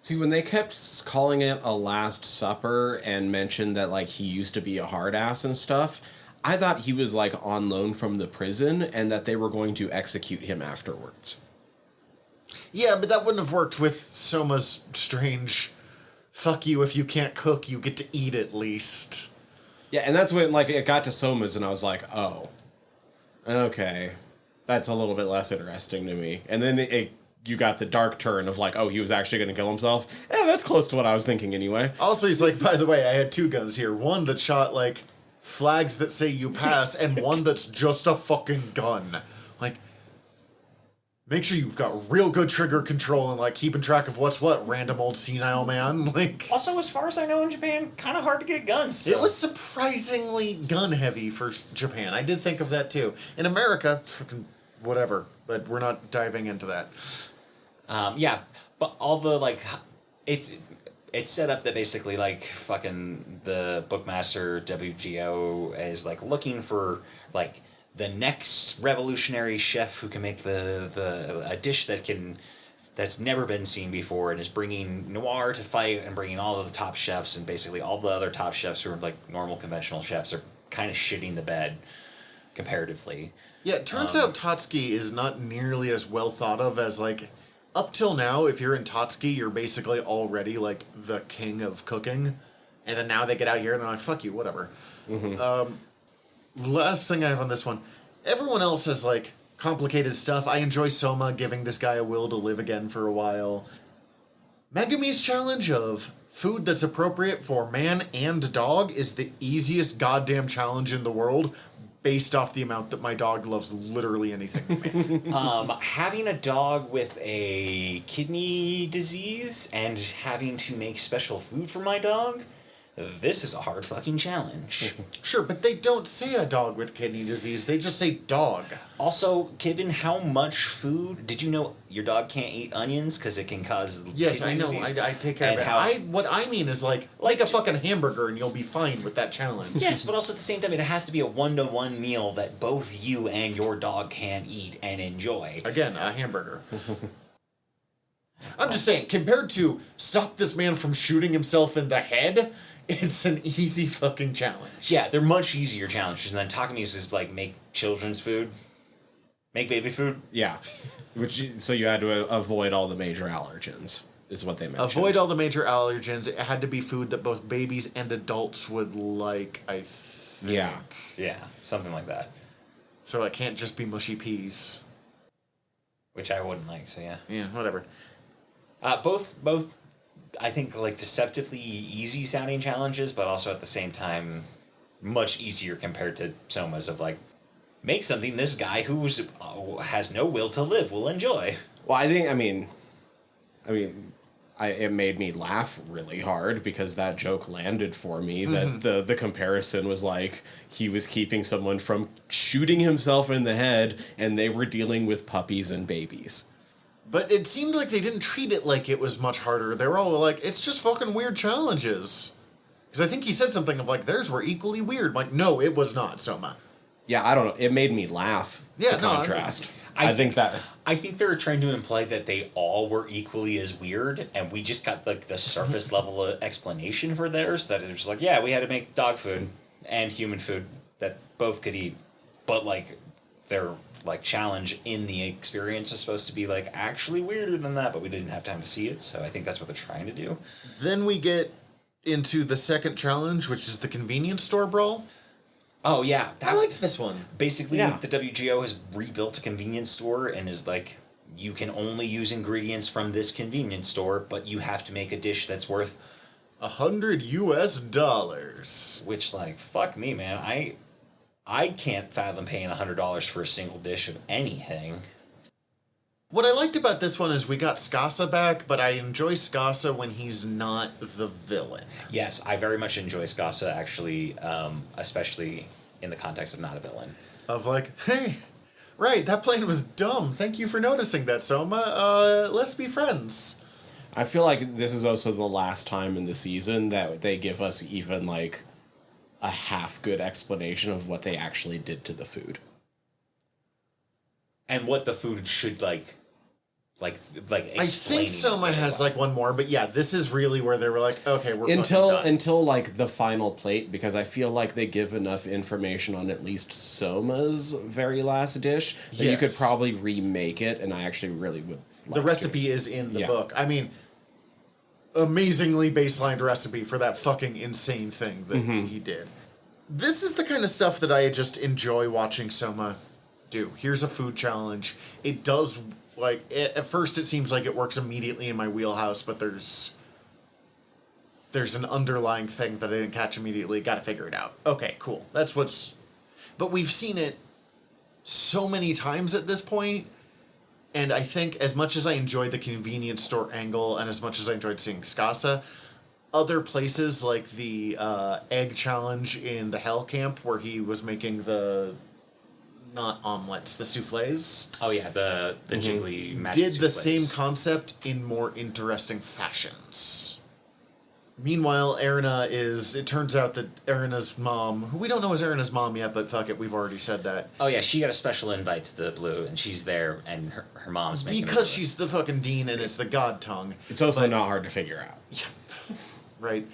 See, when they kept calling it a Last Supper and mentioned that like he used to be a hard ass and stuff, I thought he was like on loan from the prison and that they were going to execute him afterwards. Yeah, but that wouldn't have worked with Soma's strange, fuck you, if you can't cook, you get to eat at least. Yeah, and that's when like it got to Soma's and I was like, oh, okay, that's a little bit less interesting to me. And then you got the dark turn of like, oh, he was actually going to kill himself. That's close to what I was thinking anyway. Also, he's like, by the way, I had two guns here. One that shot, like, flags that say you pass, and one that's just a fucking gun. Like, make sure you've got real good trigger control and, like, keeping track of what's what, random old senile man. Like, also, as far as I know in Japan, kind of hard to get guns. So. It was surprisingly gun-heavy for Japan. I did think of that, too. In America, fucking whatever. But we're not diving into that. Yeah, but all the, like, it's set up that basically, like, fucking the Bookmaster WGO is, like, looking for, like, the next revolutionary chef who can make a dish that's never been seen before and is bringing Noir to fight and bringing all of the top chefs, and basically all the other top chefs who are, like, normal conventional chefs are kind of shitting the bed comparatively. Yeah, it turns out Tatsuki is not nearly as well thought of as, like... Up till now, if you're in Tatsuki, you're basically already, like, the king of cooking. And then now they get out here and they're like, fuck you, whatever. Mm-hmm. Last thing I have on this one. Everyone else has, like, complicated stuff. I enjoy Soma giving this guy a will to live again for a while. Megumi's challenge of food that's appropriate for man and dog is the easiest goddamn challenge in the world, based off the amount that my dog loves literally anything we make. Having a dog with a kidney disease and having to make special food for my dog, this is a hard fucking challenge. Sure, but they don't say a dog with kidney disease. They just say dog. Also, given how much food, did you know your dog can't eat onions because it can cause Yes, kidney I know. disease? I take care of it. What I mean is like a fucking hamburger and you'll be fine with that challenge. Yes, but also at the same time, it has to be a 1-to-1 meal that both you and your dog can eat and enjoy. Again, a hamburger. I'm just saying, compared to stop this man from shooting himself in the head, it's an easy fucking challenge. Yeah, they're much easier challenges. And then Takami's is like make children's food, make baby food. Yeah. So you had to avoid all the major allergens, is what they mentioned. Avoid all the major allergens. It had to be food that both babies and adults would like, I think. Yeah. Yeah, something like that. So it can't just be mushy peas. Which I wouldn't like, so yeah. Yeah, whatever. Both I think like deceptively easy sounding challenges, but also at the same time much easier compared to Soma's of like make something this guy who has no will to live will enjoy. Well, I mean, it made me laugh really hard because that joke landed for me. That the comparison was like he was keeping someone from shooting himself in the head, and they were dealing with puppies and babies. But it seemed like they didn't treat it like it was much harder. They were all like, it's just fucking weird challenges. Because I think he said something of like, theirs were equally weird. I'm like, no, it was not, Soma. Yeah, I don't know. It made me laugh. Yeah, the no, contrast. I think they were trying to imply that they all were equally as weird, and we just got like the surface level of explanation for theirs. That it was like, yeah, we had to make dog food and human food that both could eat, but like their like challenge in the experience is supposed to be like actually weirder than that, but we didn't have time to see it, so I think that's what they're trying to do. Then we get into the second challenge, which is the convenience store brawl. Oh yeah, I liked this one. Basically, Yeah. the WGO has rebuilt a convenience store and is like, you can only use ingredients from this convenience store, but you have to make a dish that's worth $100 US. which like fuck me, man. I can't fathom paying $100 for a single dish of anything. What I liked about this one is we got Skasa back, but I enjoy Skasa when he's not the villain. Yes, I very much enjoy Skasa, actually, especially in the context of not a villain. Of like, hey, right, that plane was dumb. Thank you for noticing that, Soma. Let's be friends. I feel like this is also the last time in the season that they give us even like a half good explanation of what they actually did to the food. And what the food should like I think Soma has like one more, but yeah, this is really where they were like, okay, we're until like the final plate, because I feel like they give enough information on at least Soma's very last dish that you could probably remake it, and I actually really would like the recipe is in the book. I mean, amazingly baselined recipe for that fucking insane thing that he did. This is the kind of stuff that I just enjoy watching Soma do. Here's a food challenge. It does, like, at first it seems like it works immediately in my wheelhouse, but there's an underlying thing that I didn't catch immediately. Gotta figure it out. Okay, cool. That's what's... But we've seen it so many times at this point, and I think as much as I enjoyed the convenience store angle, and as much as I enjoyed seeing Skasa, other places like the egg challenge in the Hell Camp, where he was making the... not omelets, the souffles. Oh yeah, the jiggly magic Did the souffles. same concept in more interesting fashions. Meanwhile, Erina is... It turns out that Erina's mom... Who we don't know is Erina's mom yet, but fuck it, we've already said that. Oh yeah, she got a special invite to the Blue, and she's there, and her mom's making Because the she's the fucking dean and it's the god tongue. It's also not hard to figure out. Right?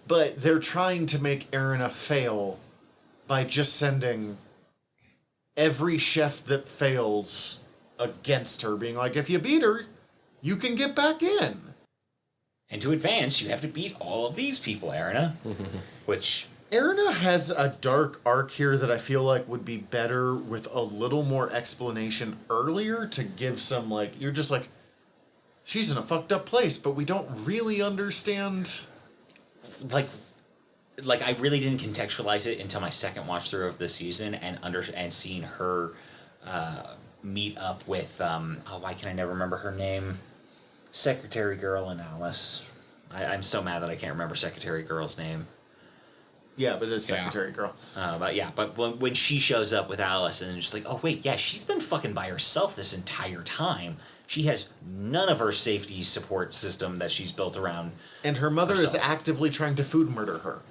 But they're trying to make Erina fail by just sending every chef that fails against her, being like, if you beat her, you can get back in. And to advance, you have to beat all of these people, Erina. Which... Erina has a dark arc here that I feel like would be better with a little more explanation earlier to give some, like, you're just like, she's in a fucked up place, but we don't really understand... Like, like I really didn't contextualize it until my second watch through of the season and seeing her meet up with why can I never remember her name? Secretary Girl and Alice. I'm so mad that I can't remember Secretary Girl's name. Yeah, but it's Secretary Girl. But when she shows up with Alice and just like, oh wait, yeah, she's been fucking by herself this entire time. She has none of her safety support system that she's built around. And her mother herself. is actively trying to food murder her.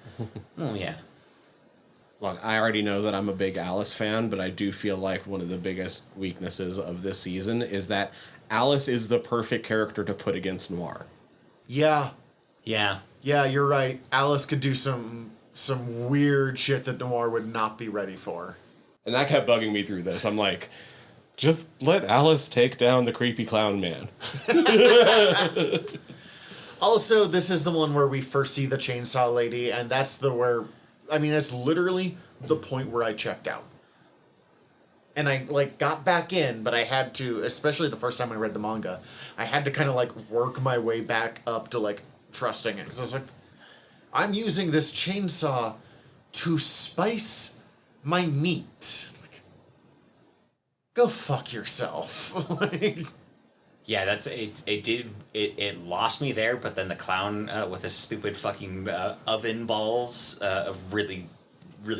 Oh yeah. Look, I already know that I'm a big Alice fan, but I do feel like one of the biggest weaknesses of this season is that Alice is the perfect character to put against Noir. Yeah. Yeah. Yeah, you're right. Alice could do some weird shit that Noir would not be ready for. And that kept bugging me through this. I'm like, just let Alice take down the creepy clown man. Also, this is the one where we first see the chainsaw lady, and that's that's literally the point where I checked out. And I, got back in, but I had to, especially the first time I read the manga, I had to kind of, work my way back up to, trusting it. Because I was like, I'm using this chainsaw to spice my meat. Go fuck yourself. Yeah, it lost me there, but then the clown with his stupid fucking oven balls really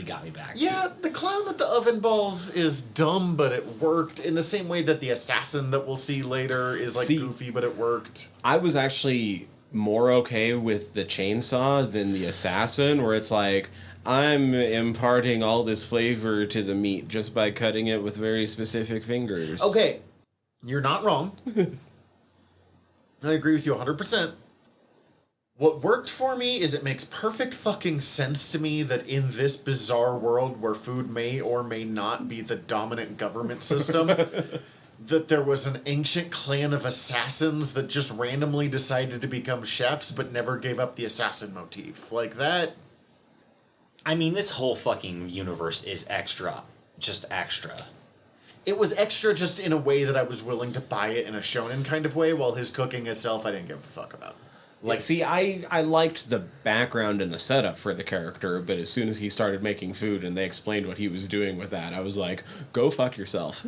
got me back. Yeah, the clown with the oven balls is dumb, but it worked in the same way that the assassin that we'll see later is goofy, but it worked. I was actually more okay with the chainsaw than the assassin, where it's like, I'm imparting all this flavor to the meat just by cutting it with very specific fingers. Okay, you're not wrong. I agree with you 100%. What worked for me is it makes perfect fucking sense to me that in this bizarre world where food may or may not be the dominant government system, that there was an ancient clan of assassins that just randomly decided to become chefs but never gave up the assassin motif. Like that. I mean, this whole fucking universe is extra. Just extra. It was extra just in a way that I was willing to buy it in a shonen kind of way, while his cooking itself I didn't give a fuck about. See, I liked the background and the setup for the character, but as soon as he started making food and they explained what he was doing with that, I was like, go fuck yourself.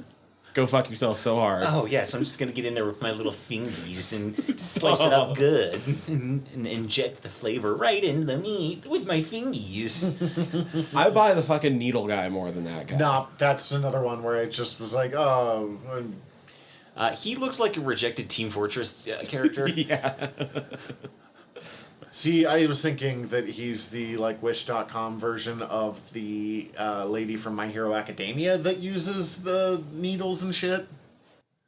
Go fuck yourself so hard. Oh, yeah, so I'm just going to get in there with my little fingies and slice it up good and inject the flavor right into the meat with my fingies. I buy the fucking needle guy more than that guy. Nah, that's another one where it just was like, oh... He looked like a rejected Team Fortress character. Yeah. See, I was thinking that he's the, Wish.com version of the lady from My Hero Academia that uses the needles and shit.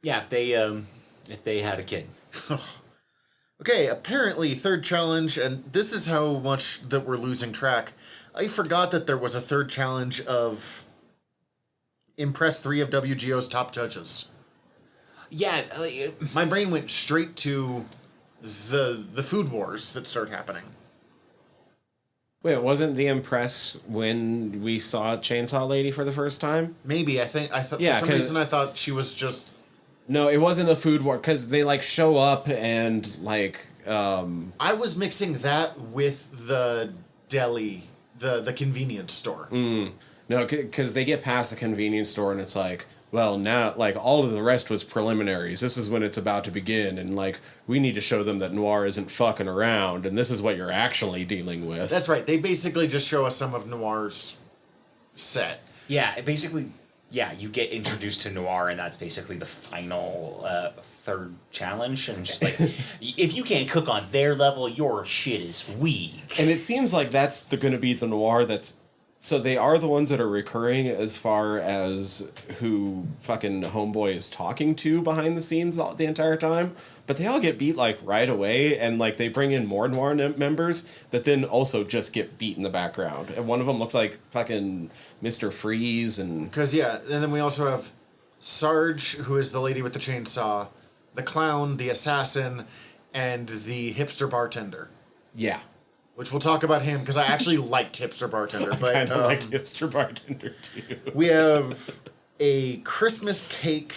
Yeah, if they had a kid. Okay, apparently, third challenge, and this is how much that we're losing track. I forgot that there was a third challenge of impress 3 of WGO's top judges. Yeah. My brain went straight to the food wars that start happening. Wait, wasn't the Impress when we saw Chainsaw Lady for the first time? Maybe, for some reason I thought she was just... No, it wasn't the food war, because they, show up and, I was mixing that with the deli, the convenience store. No, because they get past the convenience store and it's like, well, now, all of the rest was preliminaries. This is when it's about to begin, and, we need to show them that Noir isn't fucking around, and this is what you're actually dealing with. That's right. They basically just show us some of Noir's set. Yeah, basically, you get introduced to Noir, and that's basically the final third challenge, and just if you can't cook on their level, your shit is weak. And it seems like that's going to be the Noir that's... So they are the ones that are recurring as far as who fucking Homeboy is talking to behind the scenes the entire time, but they all get beat right away, and they bring in more Noir members that then also just get beat in the background. And one of them looks like fucking Mr. Freeze, and... And then we also have Sarge, who is the lady with the chainsaw, the clown, the assassin, and the hipster bartender. Yeah. Which we'll talk about him, because I actually liked Hipster Bartender. I kind of liked Hipster Bartender, too. We have a Christmas cake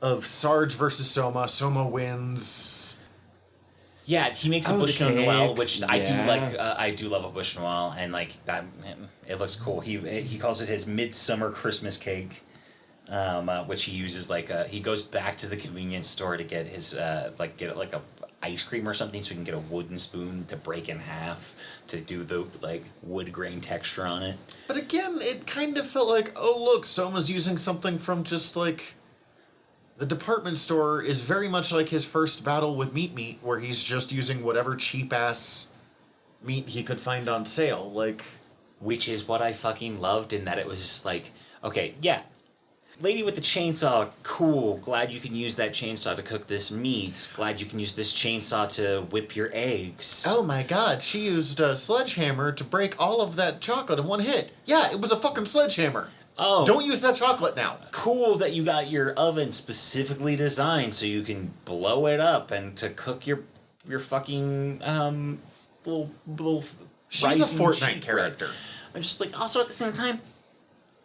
of Sarge versus Soma. Soma wins. Yeah, he makes a Oh, Bush cake. Noel, which I do Yeah. like. I do love a Bush Noel, and like that, it looks cool. He calls it his midsummer Christmas cake, which he uses he goes back to the convenience store to get his get a ice cream or something, so he can get a wooden spoon to break in half to do the wood grain texture on it. But again, it kind of felt like, oh look, Soma's using something from just like the department store is very much like his first battle with Meat, where he's just using whatever cheap ass meat he could find on sale. Like, Which is what I fucking loved, in that it was just like, okay, yeah, lady with the chainsaw, cool, glad you can use that chainsaw to cook this meat, glad you can use this chainsaw to whip your eggs. oh my god, she used a sledgehammer to break all of that chocolate in one hit. Yeah, it was a fucking sledgehammer. Oh. Don't use that chocolate now. Cool that you got your oven specifically designed so you can blow it up and to cook your fucking little She's a rice and Fortnite sheet character. bread. I'm just like, also at the same time,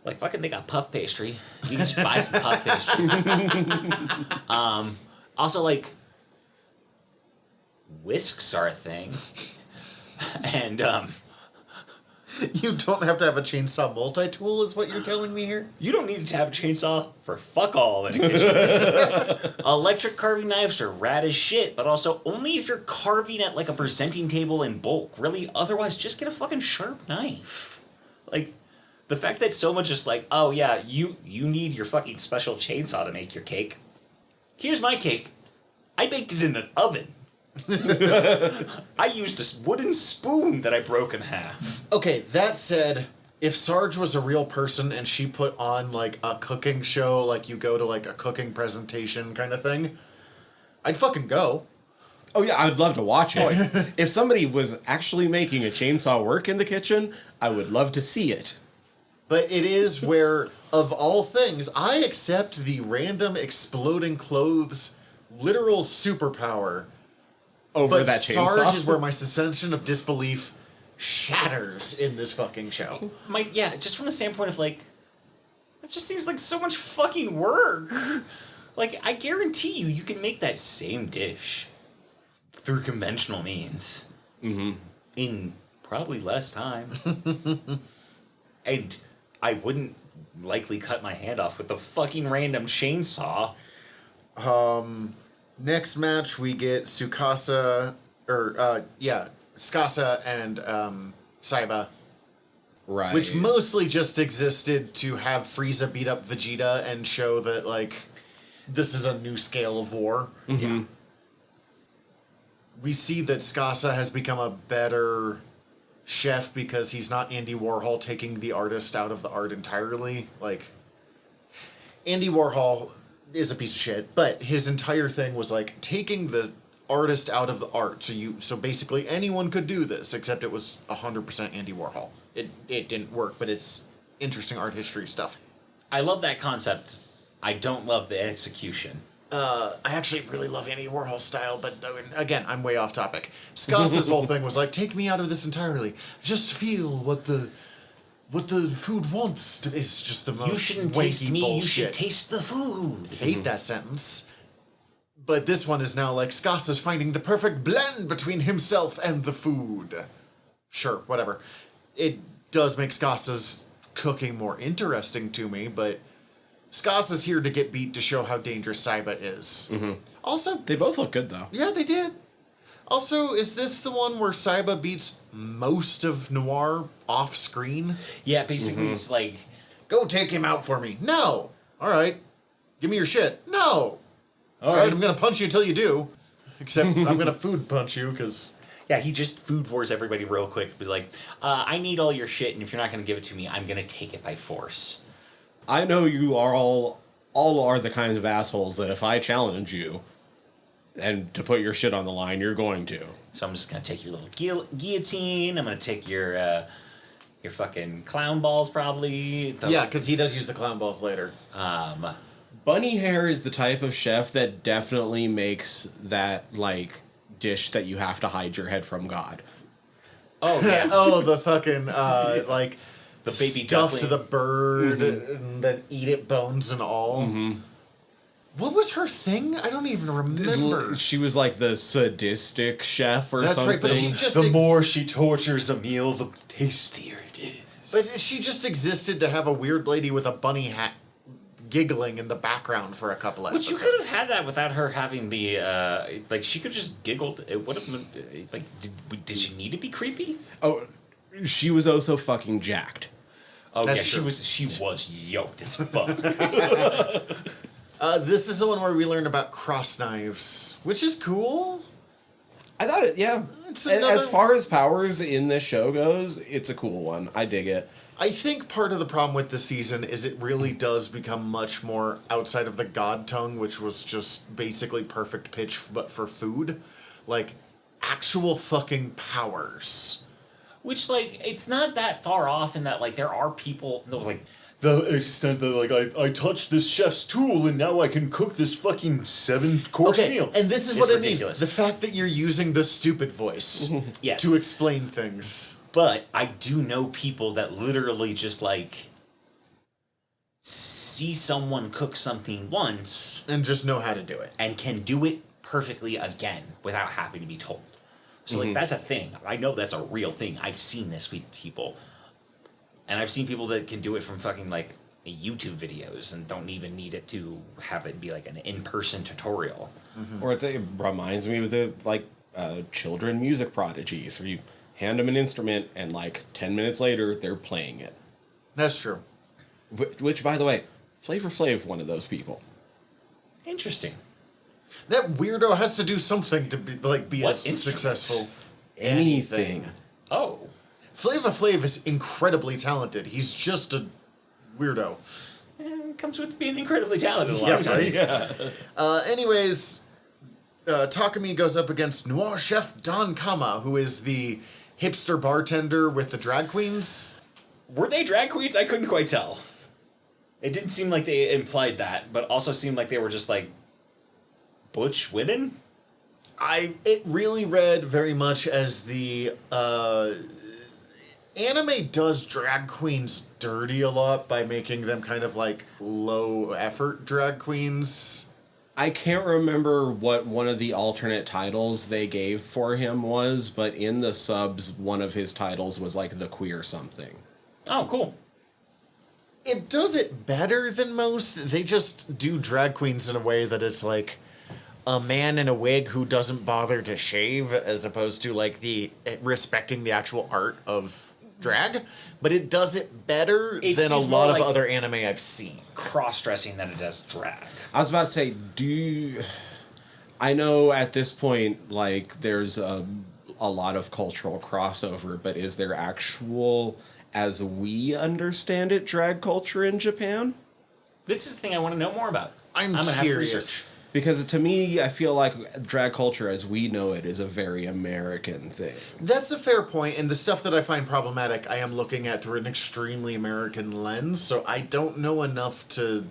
like fucking they got puff pastry. You can just buy some puff pastry. Also like whisks are a thing. And You don't have to have a chainsaw multi-tool, is what you're telling me here? you don't need to have a chainsaw for fuck all in a kitchen. Electric carving knives are rad as shit, but also only if you're carving at like a presenting table in bulk. Really, otherwise, just get a fucking sharp knife. Like, the fact that so much just like, oh yeah, you need your fucking special chainsaw to make your cake. Here's my cake. I baked it in an oven. I used a wooden spoon that I broke in half. Okay, that said, if Sarge was a real person and she put on like a cooking show, like you go to like a cooking presentation kind of thing, I'd fucking go. Oh yeah, I would love to watch it. If somebody was actually making a chainsaw work in the kitchen, I would love to see it. But it is where, of all things, I accept the random exploding clothes literal superpower. Over But that chainsaw. Sarge is where my suspension of disbelief shatters in this fucking show. Yeah, just from the standpoint of like, it just seems like so much fucking work. Like, I guarantee you can make that same dish through conventional means. Mm-hmm. In probably less time. And I wouldn't likely cut my hand off with a fucking random chainsaw. Next match, we get Tsukasa and Saiba, Right. which mostly just existed to have Frieza beat up Vegeta and show that, like, this is a new scale of war. Mm-hmm. Yeah. We see that Tsukasa has become a better chef because he's not Andy Warhol taking the artist out of the art entirely. Like, Andy Warhol is a piece of shit, but his entire thing was like taking the artist out of the art. So basically anyone could do this, except it was 100% Andy Warhol. It didn't work, but it's interesting art history stuff. I love that concept. I don't love the execution. I actually really love Andy Warhol's style, but again, I'm way off topic. Skasa's whole thing was like, take me out of this entirely. Just feel what the food wants. It's just the most You shouldn't wanky taste me, you should bullshit. taste the food. Hate that sentence. But this one is now like Skasa's finding the perfect blend between himself and the food. Sure, whatever. It does make Skasa's cooking more interesting to me, but Skasa's here to get beat to show how dangerous Saiba is. Mm-hmm. Also, They both look good though. yeah, they did. Also, is this the one where Saiba beats most of Noir off screen? Yeah, basically it's like, Go take him out for me. No. All right. Give me your shit. No. All right, I'm going to punch you until you do. Except I'm going to food punch you because... yeah, he just food wars everybody real quick. Be like, I need all your shit, and if you're not going to give it to me, I'm going to take it by force. I know you are all are the kinds of assholes that if I challenge you and to put your shit on the line, you're going to. So I'm just going to take your little guillotine. I'm going to take your fucking clown balls, probably. Yeah, because he does use the clown balls later. Bunny Hair is the type of chef that definitely makes that, like, dish that you have to hide your head from God. Oh, yeah. Oh, the fucking, like... The baby stuff to duckling. the bird and then eat it bones and all. What was her thing? I don't even remember. She was like the sadistic chef or That's something. right, but she just The more she tortures a meal, the tastier it is. But she just existed to have a weird lady with a bunny hat giggling in the background for a couple of But you episodes. could have had that without her having the like. She could have just giggled. It would have been like. Did she need to be creepy? Oh, she was oh so fucking jacked. Oh That's yeah, true. she was yoked as fuck. This is the one where we learn about cross knives, which is cool. I thought it, yeah. It's As another- far as powers in this show goes, it's a cool one. I dig it. I think part of the problem with this season is it really does become much more outside of the god tongue, which was just basically perfect pitch, but for food. Like, actual fucking powers. Which like it's not that far off in that like there are people no like The extent that, like, I touched this chef's tool and now I can cook this fucking 7-course Okay, meal. and this is It's what ridiculous. I mean. The fact that you're using the stupid voice Yes. to explain things. but I do know people that literally just like see someone cook something once And just know how to do it. and can do it perfectly again without having to be told. So like that's a thing. I know that's a real thing. I've seen this with people. And I've seen people that can do it from fucking like YouTube videos and don't even need it to have it be like an in-person tutorial. Or it reminds me of the like children music prodigies, where you hand them an instrument and like 10 minutes later they're playing it. That's true. Which, by the way, Flavor Flav, one of those people. Interesting. That weirdo has to do something to be What as instrument? successful. Anything. Oh. Flava Flav is incredibly talented. He's just a weirdo. It comes with being incredibly talented a lot of times. Anyways, Takumi goes up against Noir Chef Don Kama, who is the hipster bartender with the drag queens. Were they drag queens? I couldn't quite tell. It didn't seem like they implied that, but also seemed like they were just like butch women. It really read very much as the anime does drag queens dirty a lot by making them kind of like low effort drag queens. I can't remember what one of the alternate titles they gave for him was, but in the subs, one of his titles was like the queer something. Oh, cool. It does it better than most. They just do drag queens in a way that it's like a man in a wig who doesn't bother to shave, as opposed to like the respecting the actual art of drag. But it does it better It than a seems more lot of like- other anime I've seen. Cross-dressing than it does drag. I was about to say, I know at this point, like, there's a lot of cultural crossover, but is there actual, as we understand it, drag culture in Japan? This is the thing I want to know more about. I'm gonna have to curious. research. Because to me, I feel like drag culture as we know it is a very American thing. That's a fair point, and the stuff that I find problematic, I am looking at through an extremely American lens, so I don't know enough to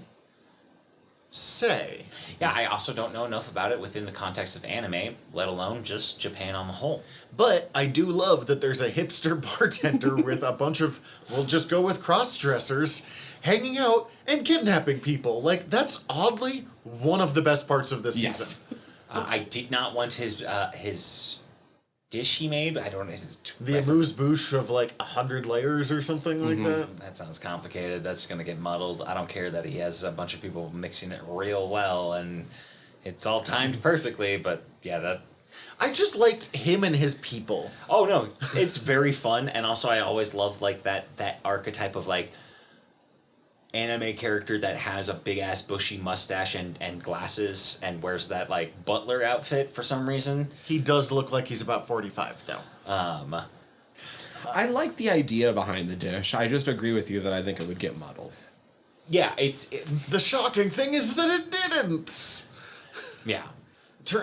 say. Yeah, I also don't know enough about it within the context of anime, let alone just Japan on the whole. But I do love that there's a hipster bartender with a bunch of, we'll just go with cross-dressers, hanging out and kidnapping people. Like, that's oddly one of the best parts of this Yes. season. I did not want his dish he made. I don't know. The amuse-bouche of like 100 layers or something like that. That sounds complicated. That's going to get muddled. I don't care that he has a bunch of people mixing it real well and it's all timed perfectly, but yeah, that. I just liked him and his people. Oh no, it's very fun, and also I always love like that archetype of like anime character that has a big ass bushy mustache and glasses and wears that like butler outfit for some reason. He does look like he's about 45, though. I like the idea behind the dish. I just agree with you that I think it would get muddled. Yeah, The shocking thing is that it didn't. yeah.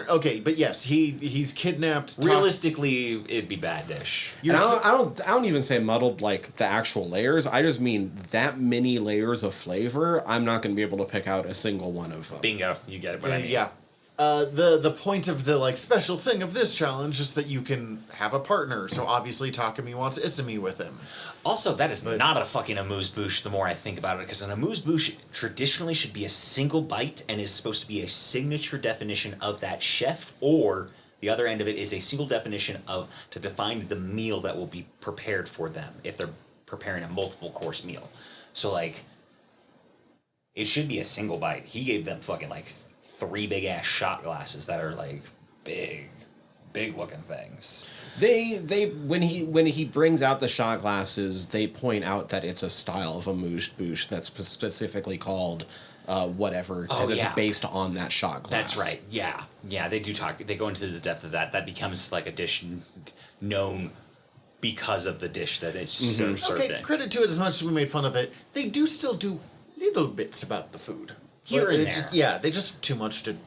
Okay, but yes, he's kidnapped. Realistically, it'd be bad dish. And I don't even say muddled like the actual layers. I just mean that many layers of flavor. I'm not going to be able to pick out a single one of them. Bingo, you get it. What I mean. Yeah. The point of the like special thing of this challenge is that you can have a partner. So obviously Takumi wants Isumi with him. Also, that is not a fucking amuse-bouche the more I think about it, because an amuse-bouche traditionally should be a single bite and is supposed to be a signature definition of that chef, or the other end of it is a single definition of to define the meal that will be prepared for them if they're preparing a multiple course meal. So like, it should be a single bite. He gave them fucking like 3 big ass shot glasses that are like big looking things. They when he brings out the shot glasses, they point out that it's a style of amuse bouche that's specifically called whatever, because it's based on that shot glass. That's right. Yeah. They do talk. They go into the depth of that. That becomes like a dish known because of the dish that it's served in. Credit to it, as much as we made fun of it, they do still do little bits about the food here and there. They just too much to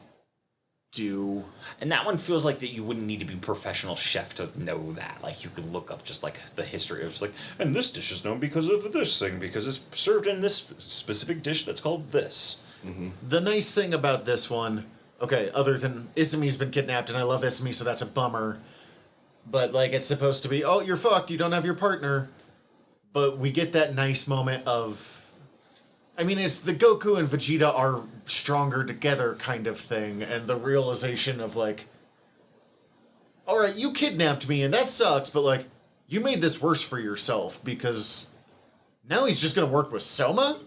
do. And that one feels like that you wouldn't need to be a professional chef to know that. Like, you could look up just like the history. It was like, and this dish is known because of this thing, because it's served in this specific dish that's called this. Mm-hmm. The nice thing about this one, okay, other than Isumi's been kidnapped, and I love Isumi, so that's a bummer. But like, it's supposed to be, oh, you're fucked, you don't have your partner. But we get that nice moment of, I mean, it's the Goku and Vegeta are stronger together kind of thing, and the realization of like, all right, you kidnapped me, and that sucks, but like, you made this worse for yourself, because now he's just gonna work with Soma?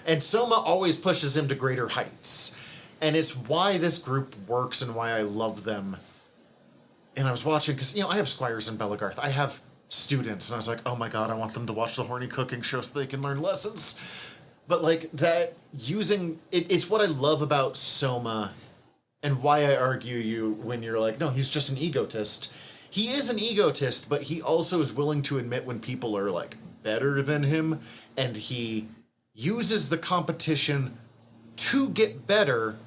And Soma always pushes him to greater heights. And it's why this group works and why I love them. And I was watching, because, I have Squires in Bellegarth. I have students, and I was like, oh my god, I want them to watch the horny cooking show so they can learn lessons. But like that, it's what I love about Soma, and why I argue you when you're like, no, he's just an egotist. He is an egotist, but he also is willing to admit when people are like better than him, and he uses the competition to get better,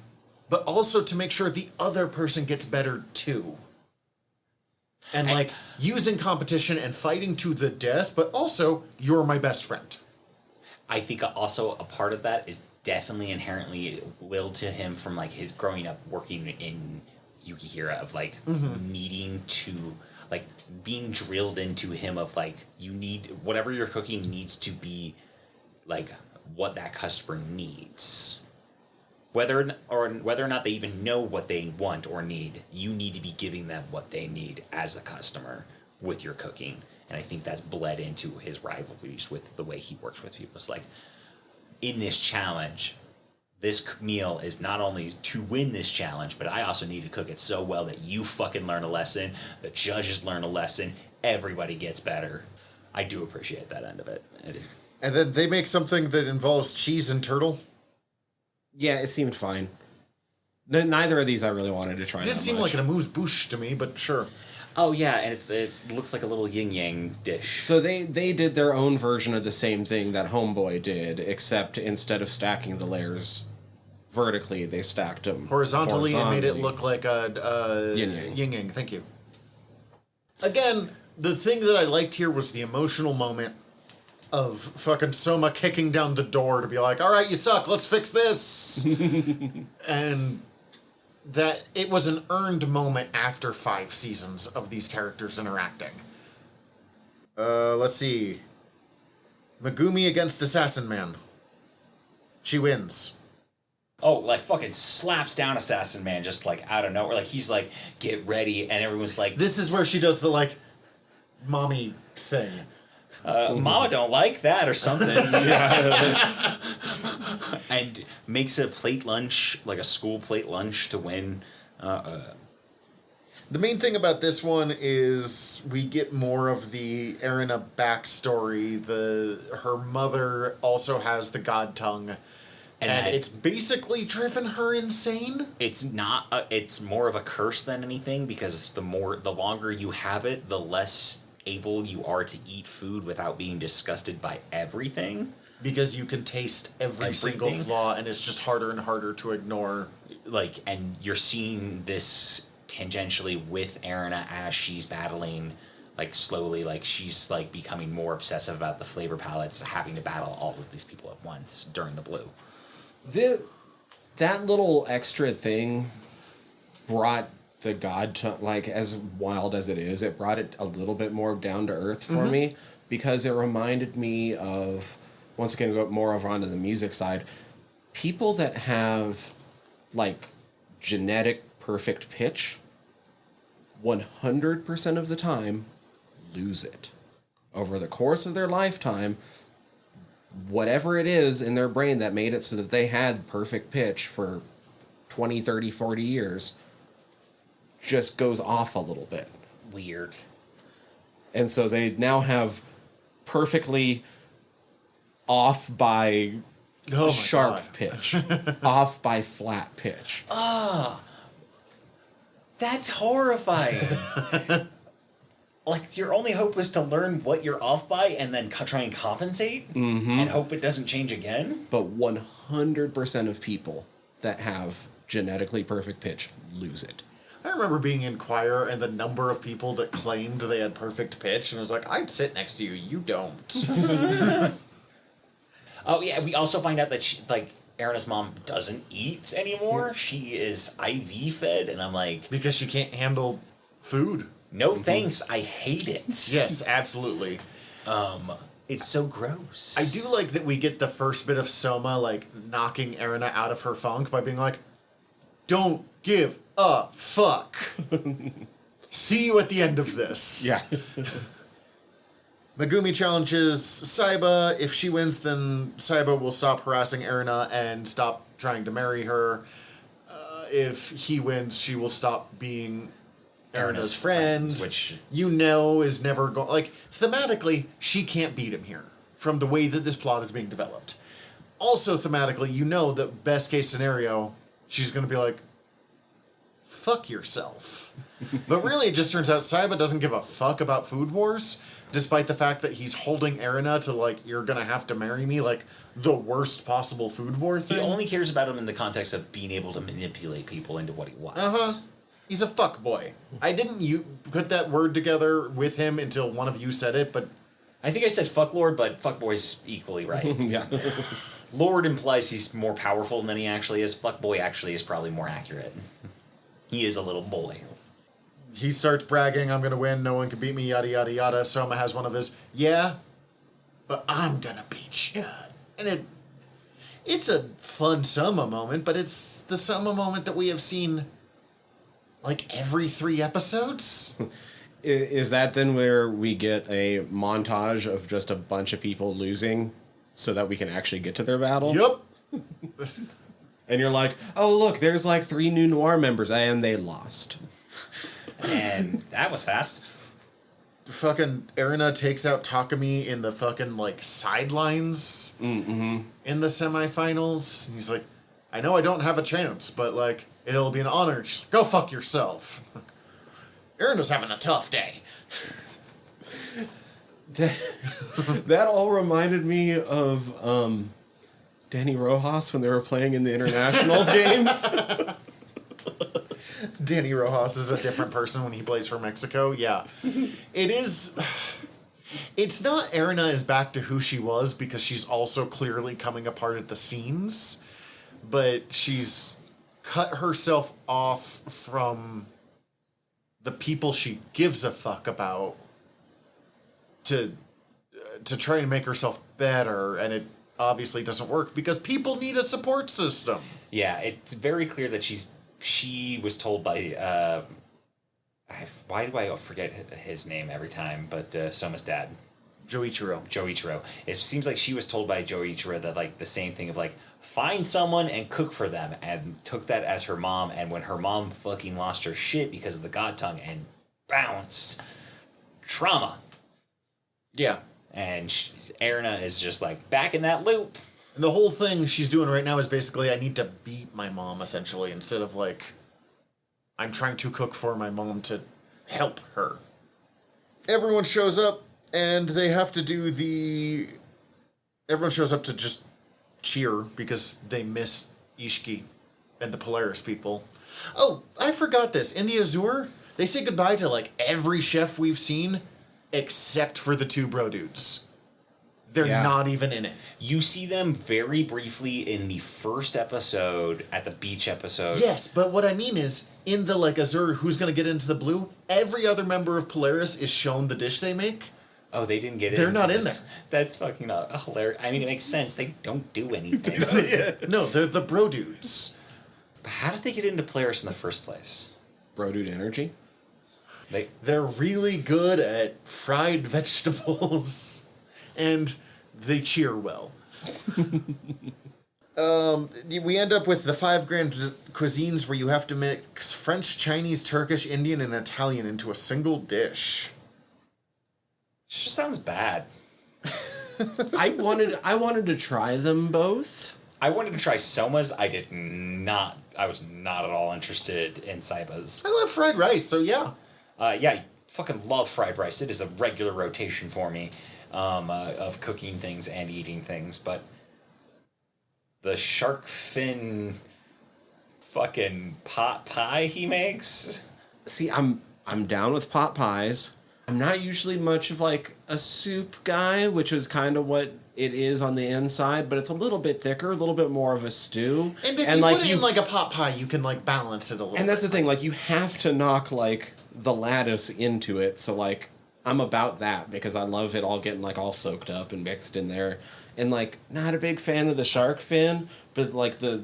but also to make sure the other person gets better too. And like, using competition and fighting to the death, but also, you're my best friend. I think also a part of that is definitely inherently willed to him from like his growing up working in Yukihira, of like needing to, like, being drilled into him of like, you need, whatever you're cooking needs to be like what that customer needs. Whether or not they even know what they want or need, you need to be giving them what they need as a customer with your cooking. And I think that's bled into his rivalries with the way he works with people. It's like, in this challenge, this meal is not only to win this challenge, but I also need to cook it so well that you fucking learn a lesson, the judges learn a lesson, everybody gets better. I do appreciate that end of it. It is. And then they make something that involves cheese and turtle. Yeah, it seemed fine. Neither of these I really wanted to try. It didn't seem like an amuse-bouche to me, but sure. Oh yeah, and it looks like a little yin-yang dish. So they did their own version of the same thing that Homeboy did, except instead of stacking the layers vertically, they stacked them horizontally and made it look like a yin-yang. Yin-yang. Thank you. Again, the thing that I liked here was the emotional moment of fucking Soma kicking down the door to be like, all right, you suck, let's fix this. And that it was an earned moment after 5 seasons of these characters interacting. Let's see. Megumi against Assassin Man. She wins. Oh, like fucking slaps down Assassin Man just like out of nowhere. Like he's like, get ready, and everyone's like, this is where she does the like mommy thing. Mama don't like that or something. And makes a plate lunch, like a school plate lunch to win. The main thing about this one is we get more of the Erina backstory. Her mother also has the god tongue. And it's basically driven her insane. It's not. It's more of a curse than anything, because the longer you have it, the less able you are to eat food without being disgusted by everything. Because you can taste every single flaw, and it's just harder and harder to ignore. Like, and you're seeing this tangentially with Erina as she's battling, like, slowly, like, she's, like, becoming more obsessive about the flavor palettes, having to battle all of these people at once during the blue. that little extra thing brought the god to, like, as wild as it is, it brought it a little bit more down to earth for me, because it reminded me of, once again, go more over onto the music side, people that have like genetic perfect pitch 100% of the time lose it over the course of their lifetime. Whatever it is in their brain that made it so that they had perfect pitch for 20, 30, 40 years just goes off a little bit. Weird. And so they now have perfectly off by Oh my sharp God. pitch, off by flat pitch. That's horrifying. Like, your only hope is to learn what you're off by and then try and compensate and hope it doesn't change again. But 100% of people that have genetically perfect pitch lose it. I remember being in choir and the number of people that claimed they had perfect pitch, and I was like, I'd sit next to you, you don't. Oh, yeah, we also find out that, Erina's mom doesn't eat anymore. She is IV fed, and I'm like, Because she can't handle food. no thanks, I hate it. Yes, absolutely. It's so gross. I do like that we get the first bit of Soma, like, knocking Erina out of her funk by being like, don't give a fuck. See you at the end of this. Yeah. Megumi challenges Saiba. If she wins, then Saiba will stop harassing Erina and stop trying to marry her. If he wins, she will stop being Erina's friend, which, you know, is never going... Like, thematically, she can't beat him here from the way that this plot is being developed. Also, thematically, you know that best case scenario, she's going to be like, fuck yourself. But really, it just turns out Saiba doesn't give a fuck about Food Wars, despite the fact that he's holding Erina to, like, you're going to have to marry me, like, the worst possible Food War thing. he only cares about him in the context of being able to manipulate people into what he wants. Uh-huh. He's a fuck boy. I didn't put that word together with him until one of you said it, but... I think I said fuck lord, but fuck boy's equally right. Yeah. Lord implies he's more powerful than he actually is. Fuck boy actually is probably more accurate. He is a little boy. He starts bragging, I'm gonna win, no one can beat me, yada yada yada. Soma has one of his, yeah, but I'm gonna beat you. And it's a fun Soma moment, but it's the Soma moment that we have seen, like, every 3 episodes? Is that then where we get a montage of just a bunch of people losing so that we can actually get to their battle? Yup. And you're like, oh, look, there's like 3 new Noir members, and they lost. And that was fast. Fucking Erina takes out Takumi in the fucking, like, sidelines in the semifinals. And he's like, I know I don't have a chance, but, like, it'll be an honor. Just go fuck yourself. Erina's having a tough day. That all reminded me of Danny Rojas when they were playing in the international games. Danny Rojas is a different person when he plays for Mexico. Yeah. It is... It's not Erina is back to who she was because she's also clearly coming apart at the seams, but she's cut herself off from the people she gives a fuck about to try and make herself better, and it obviously doesn't work because people need a support system. Yeah, it's very clear that she was told by why do I forget his name every time? But Soma's dad, Joichiro. It seems like she was told by Joichiro that, like, the same thing of, like, find someone and cook for them, and took that as her mom. And when her mom fucking lost her shit because of the god tongue and bounced, trauma. Yeah. And Erina is just, like, back in that loop. And the whole thing she's doing right now is basically, I need to beat my mom, essentially, instead of, like, I'm trying to cook for my mom to help her. Everyone shows up, and they have to do the... Everyone shows up to just cheer, because they miss Ishiki and the Polaris people. Oh, I forgot this. In the Azure, they say goodbye to, like, every chef we've seen, except for the 2 bro dudes. They're Yeah. not even in it. You see them very briefly in the first episode, at the beach episode. Yes, but what I mean is, in the like Azure, who's going to get into the blue? Every other member of Polaris is shown the dish they make. Oh, they didn't get it. They're not in this. there. That's fucking hilarious. I mean, it makes sense. They don't do anything. No, they're the bro dudes. But how did they get into Polaris in the first place? Bro dude energy. They're really good at fried vegetables, and they cheer well. We end up with the 5 grand cuisines where you have to mix French, Chinese, Turkish, Indian, and Italian into a single dish. Just sounds bad. I wanted to try them both. I wanted to try Soma's. I was not at all interested in Saiba's. I love fried rice, so yeah. Yeah, I fucking love fried rice. It is a regular rotation for me of cooking things and eating things. But the shark fin fucking pot pie he makes. See, I'm down with pot pies. I'm not usually much of like a soup guy, which is kind of what it is on the inside, but it's a little bit thicker, a little bit more of a stew. And if you put it in like a pot pie, you can like balance it a little And that's bit. the thing, like you have to knock like the lattice into it. So like I'm about that because I love it all getting like all soaked up and mixed in there. And like not a big fan of the shark fin, but like the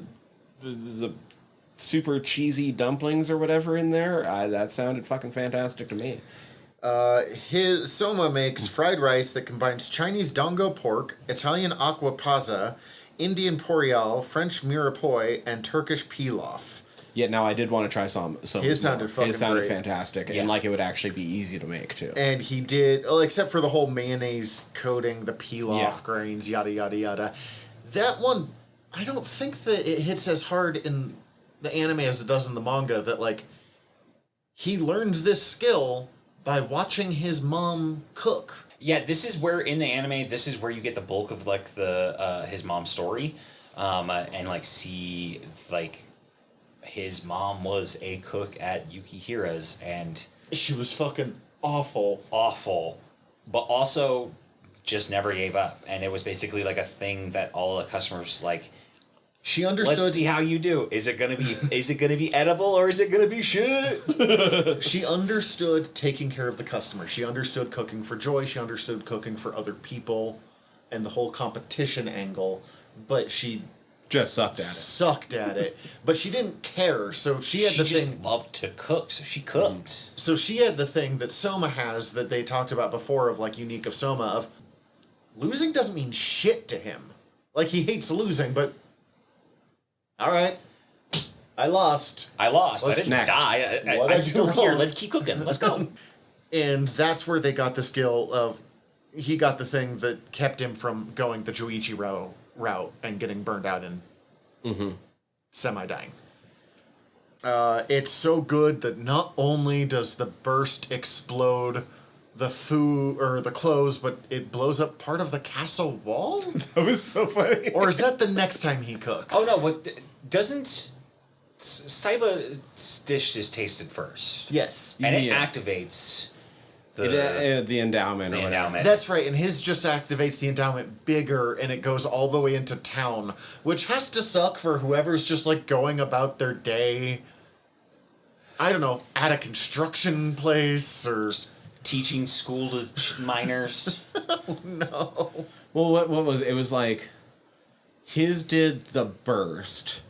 super cheesy dumplings or whatever in there, that sounded fucking fantastic to me. His Soma makes fried rice that combines Chinese dongo pork, Italian aqua pazza, Indian porial, French mirepoix, and Turkish pilaf. Yeah, now I did want to try some. His sounded fucking His sounded great. fantastic, Yeah. and like it would actually be easy to make too. And he did, well, except for the whole mayonnaise coating, the pilaf Yeah. grains, yada yada yada. That one, I don't think that it hits as hard in the anime as it does in the manga. That like he learned this skill by watching his mom cook. Yeah, this is where in the anime, this is where you get the bulk of like the his mom's story, and like see like his mom was a cook at Yukihira's and She was fucking awful. awful, but also just never gave up. And it was basically like a thing that all the customers like. She understood. Let's see how you do. Is it gonna be edible or is it gonna be shit? She understood taking care of the customer. She understood cooking for joy. She understood cooking for other people, and the whole competition angle. But she Just sucked at it. sucked at it. But she didn't care. So she had She the just thing. loved to cook, so she cooked. So she had the thing that Soma has that they talked about before of like unique of Soma of losing doesn't mean shit to him. Like he hates losing, but all right, I lost. I lost. Let's- I didn't next. die. What I I'm do still here. wrong? Let's keep cooking. Let's go. And that's where they got the skill of he got the thing that kept him from going the Joichi route and getting burned out and semi-dying. It's so good that not only does the burst explode the food or the clothes, but it blows up part of the castle wall? That was so funny. Or is that the next time he cooks? Oh no! What doesn't Saiba's dish is tasted first, Yes. and it Yeah. activates The endowment. the or whatever. endowment. That's right, and his just activates the endowment bigger, and it goes all the way into town, which has to suck for whoever's just like going about their day. I don't know, at a construction place or teaching school to minors. no. Well, what was it? Was like his did the burst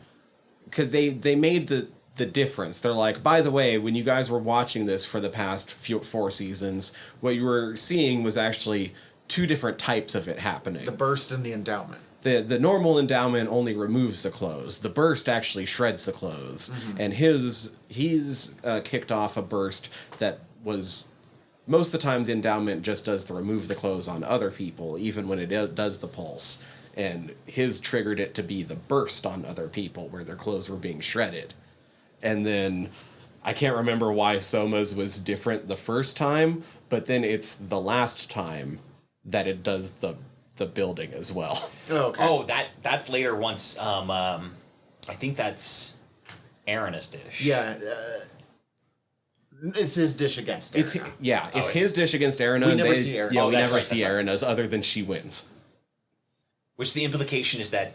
because they made the difference. They're like, by the way, when you guys were watching this for the past 4 seasons, what you were seeing was actually 2 different types of it happening. The burst and the endowment. The normal endowment only removes the clothes. The burst actually shreds the clothes, and he's kicked off a burst that was. Most of the time, the endowment just does the remove the clothes on other people, even when it does the pulse. And his triggered it to be the burst on other people, where their clothes were being shredded. And then, I can't remember why Soma's was different the first time, but then it's the last time that it does the building as well. Okay. Oh, that's later. Once I think that's Erinna's dish. Yeah. It's his dish against Erina. It's Oh, his dish against Erina. We never see Erina. Yeah, Oh, we that's never right, see that's right. Erina's other than she wins. Which the implication is that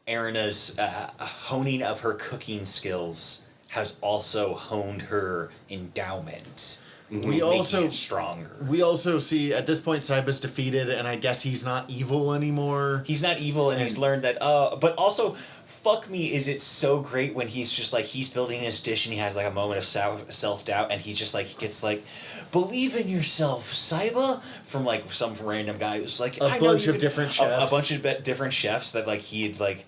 Erina's honing of her cooking skills has also honed her endowment. We also making it stronger. We also see at this point Saiba's defeated, and I guess he's not evil anymore. He's not evil, and he's learned that. But also, fuck me, is it so great when he's just like he's building his dish and he has like a moment of self doubt, and he just like gets like, believe in yourself, Saiba, from like some random guy who's like a bunch of different chefs, a bunch of different chefs that like he had like.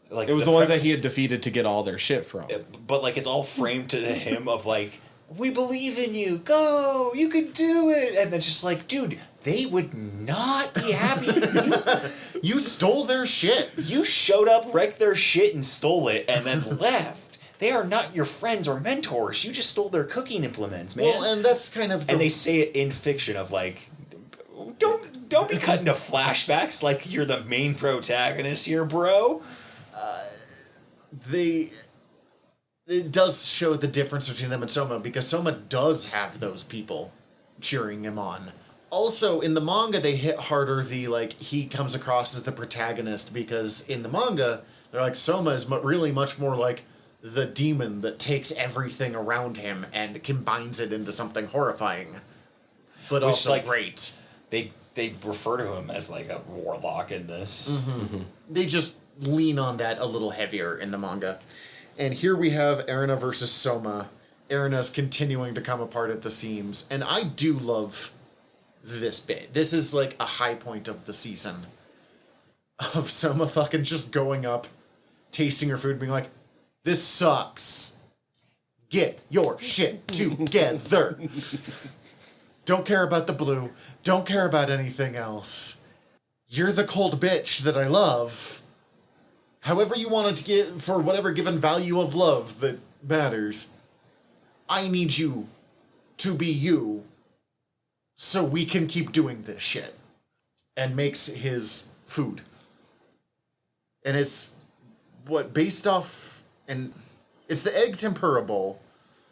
Like it was the ones that he had defeated to get all their shit from. But like it's all framed to him of like, we believe in you, go, you can do it, and then just like, dude, they would not be happy. You stole their shit. You showed up, wrecked their shit, and stole it, and then left. They are not your friends or mentors. You just stole their cooking implements, man. Well, and that's kind of and they say it in fiction of like, don't be cut into flashbacks like you're the main protagonist here, bro. It does show the difference between them and Soma, because Soma does have those people cheering him on. Also, in the manga, they hit harder the, like, he comes across as the protagonist, because in the manga, they're like, Soma is really much more like the demon that takes everything around him and combines it into something horrifying. But Which, also like, great. They refer to him as like a warlock in this. They just lean on that a little heavier in the manga. And here we have Erina versus Soma. Erina's continuing to come apart at the seams. And I do love this bit. This is like a high point of the season. Of Soma fucking just going up, tasting her food, being like, this sucks. Get your shit together. Don't care about the blue. Don't care about anything else. You're the cold bitch that I love. However you want it to get, for whatever given value of love that matters, I need you to be you so we can keep doing this shit. And makes his food. And it's based off, and it's the egg tempura bowl,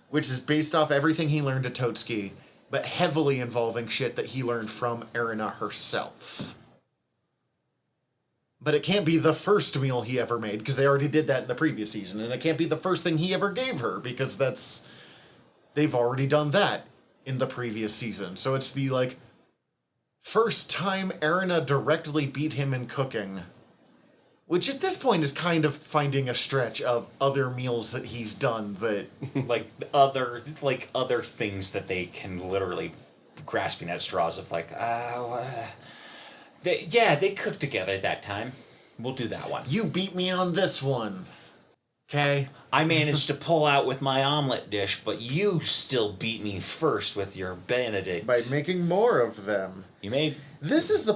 which is based off everything he learned at Totsuki, but heavily involving shit that he learned from Erina herself. But it can't be the first meal he ever made, because they already did that in the previous season, and it can't be the first thing he ever gave her, because they've already done that in the previous season. So it's the, like, first time Erina directly beat him in cooking, which at this point is kind of finding a stretch of other meals that he's done that... like other things that they can literally grasping at straws of like, they cooked together that time. We'll do that one. You beat me on this one. Okay? I managed to pull out with my omelet dish, but you still beat me first with your Benedict. By making more of them. You made... This is the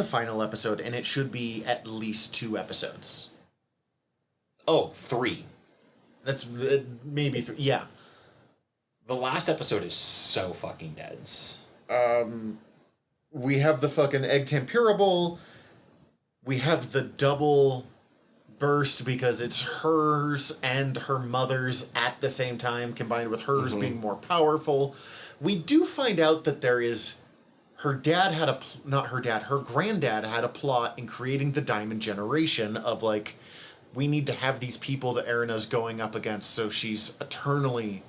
final episode, and it should be at least 2 episodes. Oh, 3. That's maybe 3. Yeah. The last episode is so fucking dense. We have the fucking egg tempura bowl. We have the double burst because it's hers and her mother's at the same time, combined with hers being more powerful. We do find out that there is... Her granddad had a plot in creating the Diamond Generation of, like, we need to have these people that Erina's going up against, so she's eternally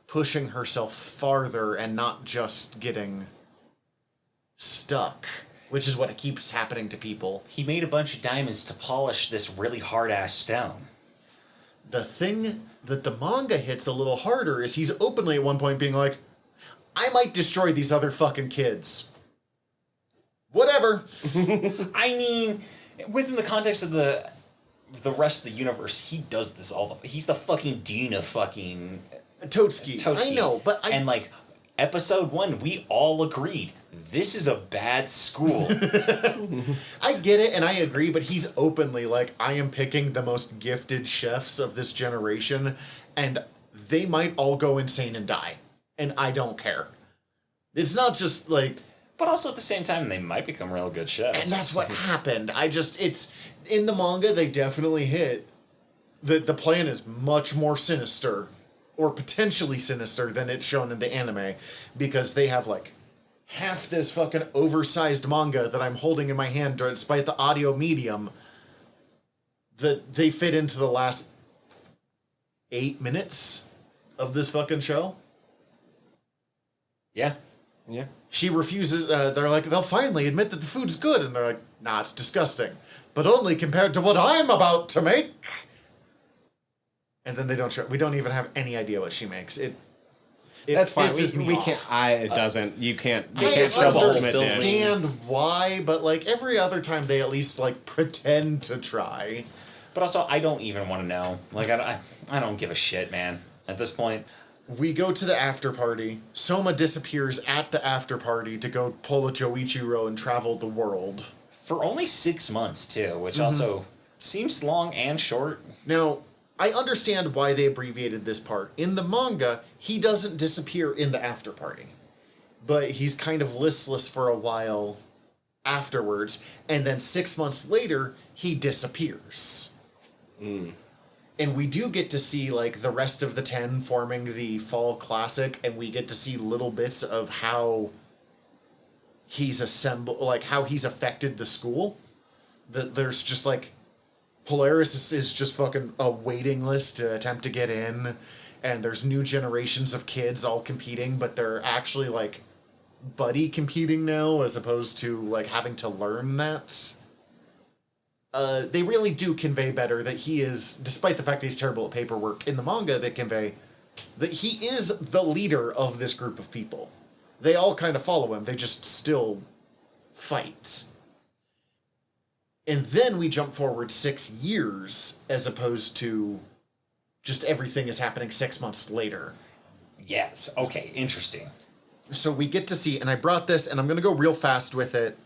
pushing herself farther and not just getting stuck, which is what keeps happening to people. He made a bunch of diamonds to polish this really hard-ass stone. The thing that the manga hits a little harder is he's openly at one point being like, I might destroy these other fucking kids. Whatever. I mean, within the context of the rest of the universe, he does this he's the fucking dean of fucking... Totsuki. I know, but And, like, episode 1, we all agreed, this is a bad school. I get it, and I agree, but he's openly like, I am picking the most gifted chefs of this generation, and they might all go insane and die. And I don't care. It's not just like... But also at the same time, they might become real good chefs. And that's what happened. It's... In the manga, they definitely hit that the plan is much more sinister, or potentially sinister, than it's shown in the anime, because they have, like, half this fucking oversized manga that I'm holding in my hand, despite the audio medium, that they fit into the last 8 minutes of this fucking show. Yeah. Yeah. She refuses, they're like, they'll finally admit that the food's good, and they're like, nah, it's disgusting. But only compared to what I'm about to make. And then they don't show, we don't even have any idea what she makes. It That's fine. pisses me We off. can't. It doesn't. You can't. You I can't show the ultimate dish. understand why, but like every other time they at least like pretend to try. But also, I don't even want to know. Like, I don't give a shit, man. At this point, We go to the after party. Soma disappears at the after party to go pull a Joichiro and travel the world. for only 6 months, too, which also seems long and short. Now, I understand why they abbreviated this part. In the manga, he doesn't disappear in the after party. But he's kind of listless for a while afterwards, and then 6 months later, he disappears. And we do get to see, like, the rest of the 10 forming the Fall Classic, and we get to see little bits of how he's how he's affected the school. That there's just, like, Polaris is just fucking a waiting list to attempt to get in, and there's new generations of kids all competing, but they're actually, like, buddy competing now, as opposed to, like, having to learn that. They really do convey better that he is, despite the fact that he's terrible at paperwork, in the manga they convey that he is the leader of this group of people. They all kind of follow him, they just still fight. And then we jump forward 6 years, as opposed to just everything is happening 6 months later. Yes. Okay. Interesting. So we get to see, and I brought this, and I'm going to go real fast with it,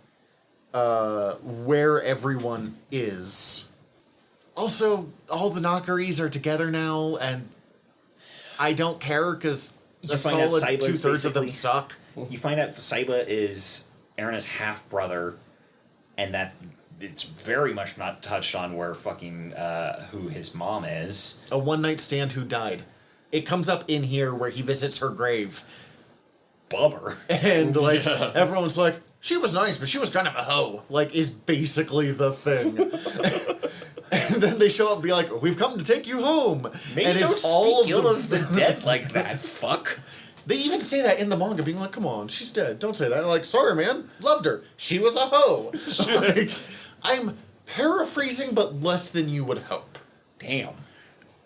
where everyone is. Also, all the Knockeries are together now, and I don't care, because a find out solid Saiba's 2/3 of them basically- suck. You find out Saiba is Erina's half-brother, and that it's very much not touched on where fucking, who his mom is. A one-night stand who died. It comes up in here where he visits her grave. Bummer. And, like, everyone's like, she was nice, but she was kind of a hoe. Like, is basically the thing. And then they show up and be like, we've come to take you home. Maybe and don't it's all speak ill of the dead like that, fuck. They even say that in the manga, being like, come on, she's dead. Don't say that. And like, sorry, man. Loved her. She was a hoe. Like, I'm paraphrasing, but less than you would hope. Damn.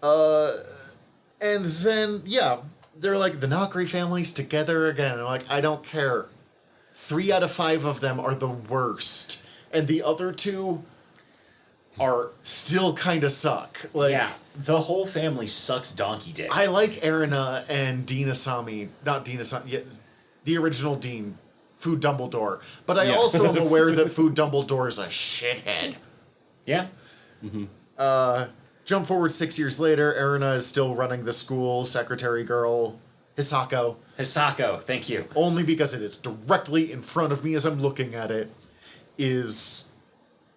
And then, yeah, they're like, the Nakri family's together again. And I'm like, I don't care. 3 out of 5 of them are the worst. And the other 2 Are still kind of suck. Like, yeah, the whole family sucks donkey dick. I like Erina and Dean Asami. Not Dean Asami, yeah, the original Dean, Food Dumbledore. But I also am aware that Food Dumbledore is a shithead. Yeah. Jump forward 6 years later, Erina is still running the school, secretary girl, Hisako. Hisako, thank you. Only because it is directly in front of me as I'm looking at it, is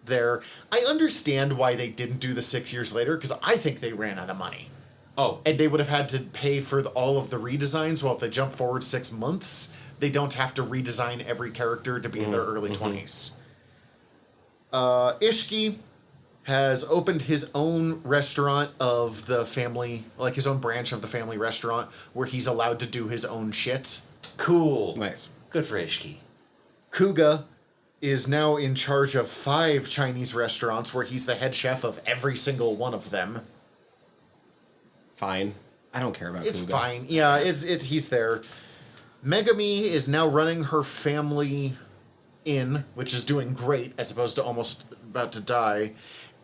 there. I understand why they didn't do the 6 years later, because I think they ran out of money. Oh, And they would have had to pay for all of the redesigns, while if they jump forward 6 months, they don't have to redesign every character to be in their early 20s. Ishiki has opened his own restaurant of the family, like his own branch of the family restaurant, where he's allowed to do his own shit. cool. Nice. Good for Ishiki. Kuga is now in charge of 5 Chinese restaurants, where he's the head chef of every single one of them. Fine. I don't care about It's Kuga. fine. Yeah, it's he's there. Megami is now running her family inn, which is doing great, as opposed to almost about to die.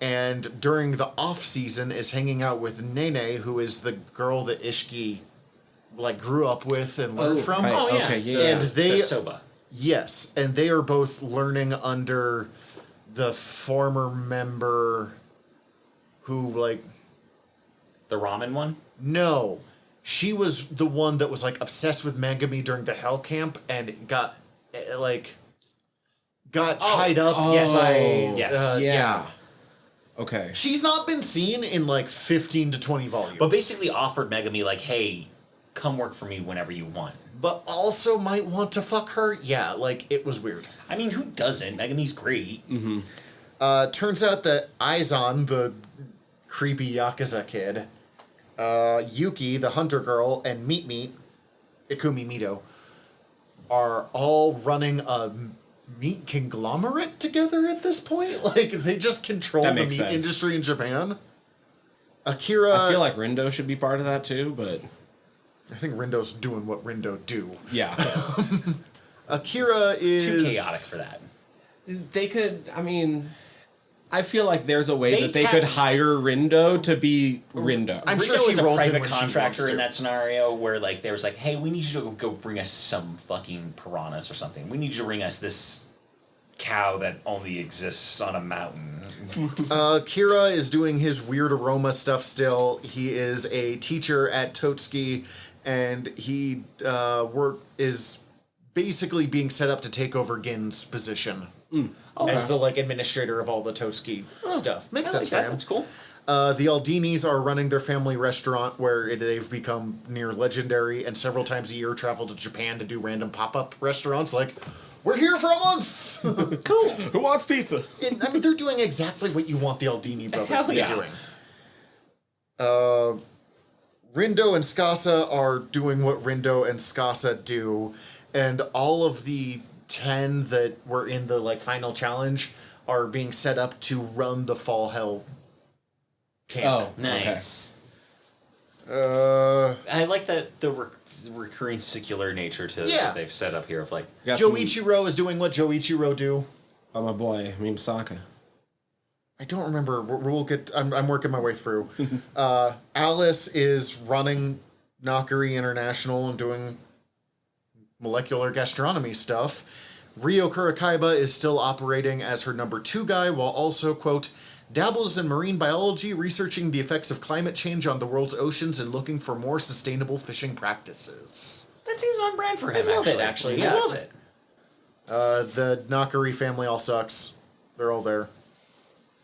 And during the off season is hanging out with Nene, who is the girl that Ishiki like grew up with and learned from. right. Oh yeah. Okay, yeah. And they the soba. yes, and they are both learning under the former member who like The ramen one? no. She was the one that was like obsessed with Megami during the Hell Camp and got tied up yes. by Yes. yeah. Okay. She's not been seen in like 15 to 20 volumes. But basically offered Megami like, hey, come work for me whenever you want. But also might want to fuck her. Yeah, like, it was weird. I mean, who doesn't? Megami's great. Turns out that Aizan, the creepy Yakuza kid, Yuki, the hunter girl, and Meat Meat, Ikumi Mito, are all running a meat conglomerate together at this point. Like, they just control the meat industry in Japan. Akira... I feel like Rindo should be part of that too, but... I think Rindo's doing what Rindo do. Yeah. Akira is... Too chaotic for that. They could, I mean... I feel like there's a way that they could hire Rindo to be Rindo. I'm Rindo sure she was a rolls in private when she contractor wants in to. that scenario where, like, there was like, hey, we need you to go bring us some fucking piranhas or something. We need you to bring us this cow that only exists on a mountain. Kira is doing his weird aroma stuff still. He is a teacher at Totsuki, and he is basically being set up to take over Gin's position. As the, like, administrator of all the Totsuki stuff. Makes sense for him. That's cool. The Aldinis are running their family restaurant where they've become near legendary and several times a year travel to Japan to do random pop-up restaurants like, we're here for a month! Cool. Who wants pizza? I mean, they're doing exactly what you want the Aldini brothers Hell to yeah. be doing. Rindo and Skasa are doing what Rindo and Skasa do, and all of the 10 that were in the, like, final challenge are being set up to run the Fall Hell camp. Oh, Nice. Okay. I like that the recurring secular nature to that they've set up here of like Joichiro is doing what Joichiro do. Oh, my boy, Misaka. I don't remember. We'll get. I'm working my way through. Alice is running Nakari International and doing molecular gastronomy stuff. Ryo Kurokaiba is still operating as her number 2 guy, while also, quote, dabbles in marine biology, researching the effects of climate change on the world's oceans and looking for more sustainable fishing practices. that seems on brand for him. I love it, actually. I love it. The Nakari family all sucks. They're all there.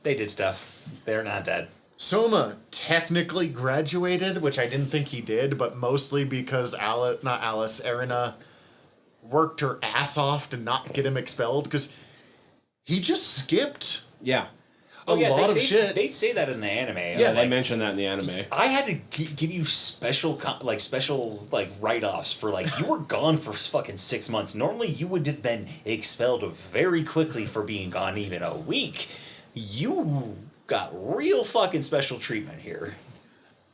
They did stuff. They're not dead. Soma technically graduated, which I didn't think he did, but mostly because Erina worked her ass off to not get him expelled, because he just skipped Yeah. a lot of shit. They say that in the anime. Yeah, they mentioned that in the anime. I had to give you special write-offs for, like, you were gone for fucking 6 months. Normally you would have been expelled very quickly for being gone even a week. You got real fucking special treatment here.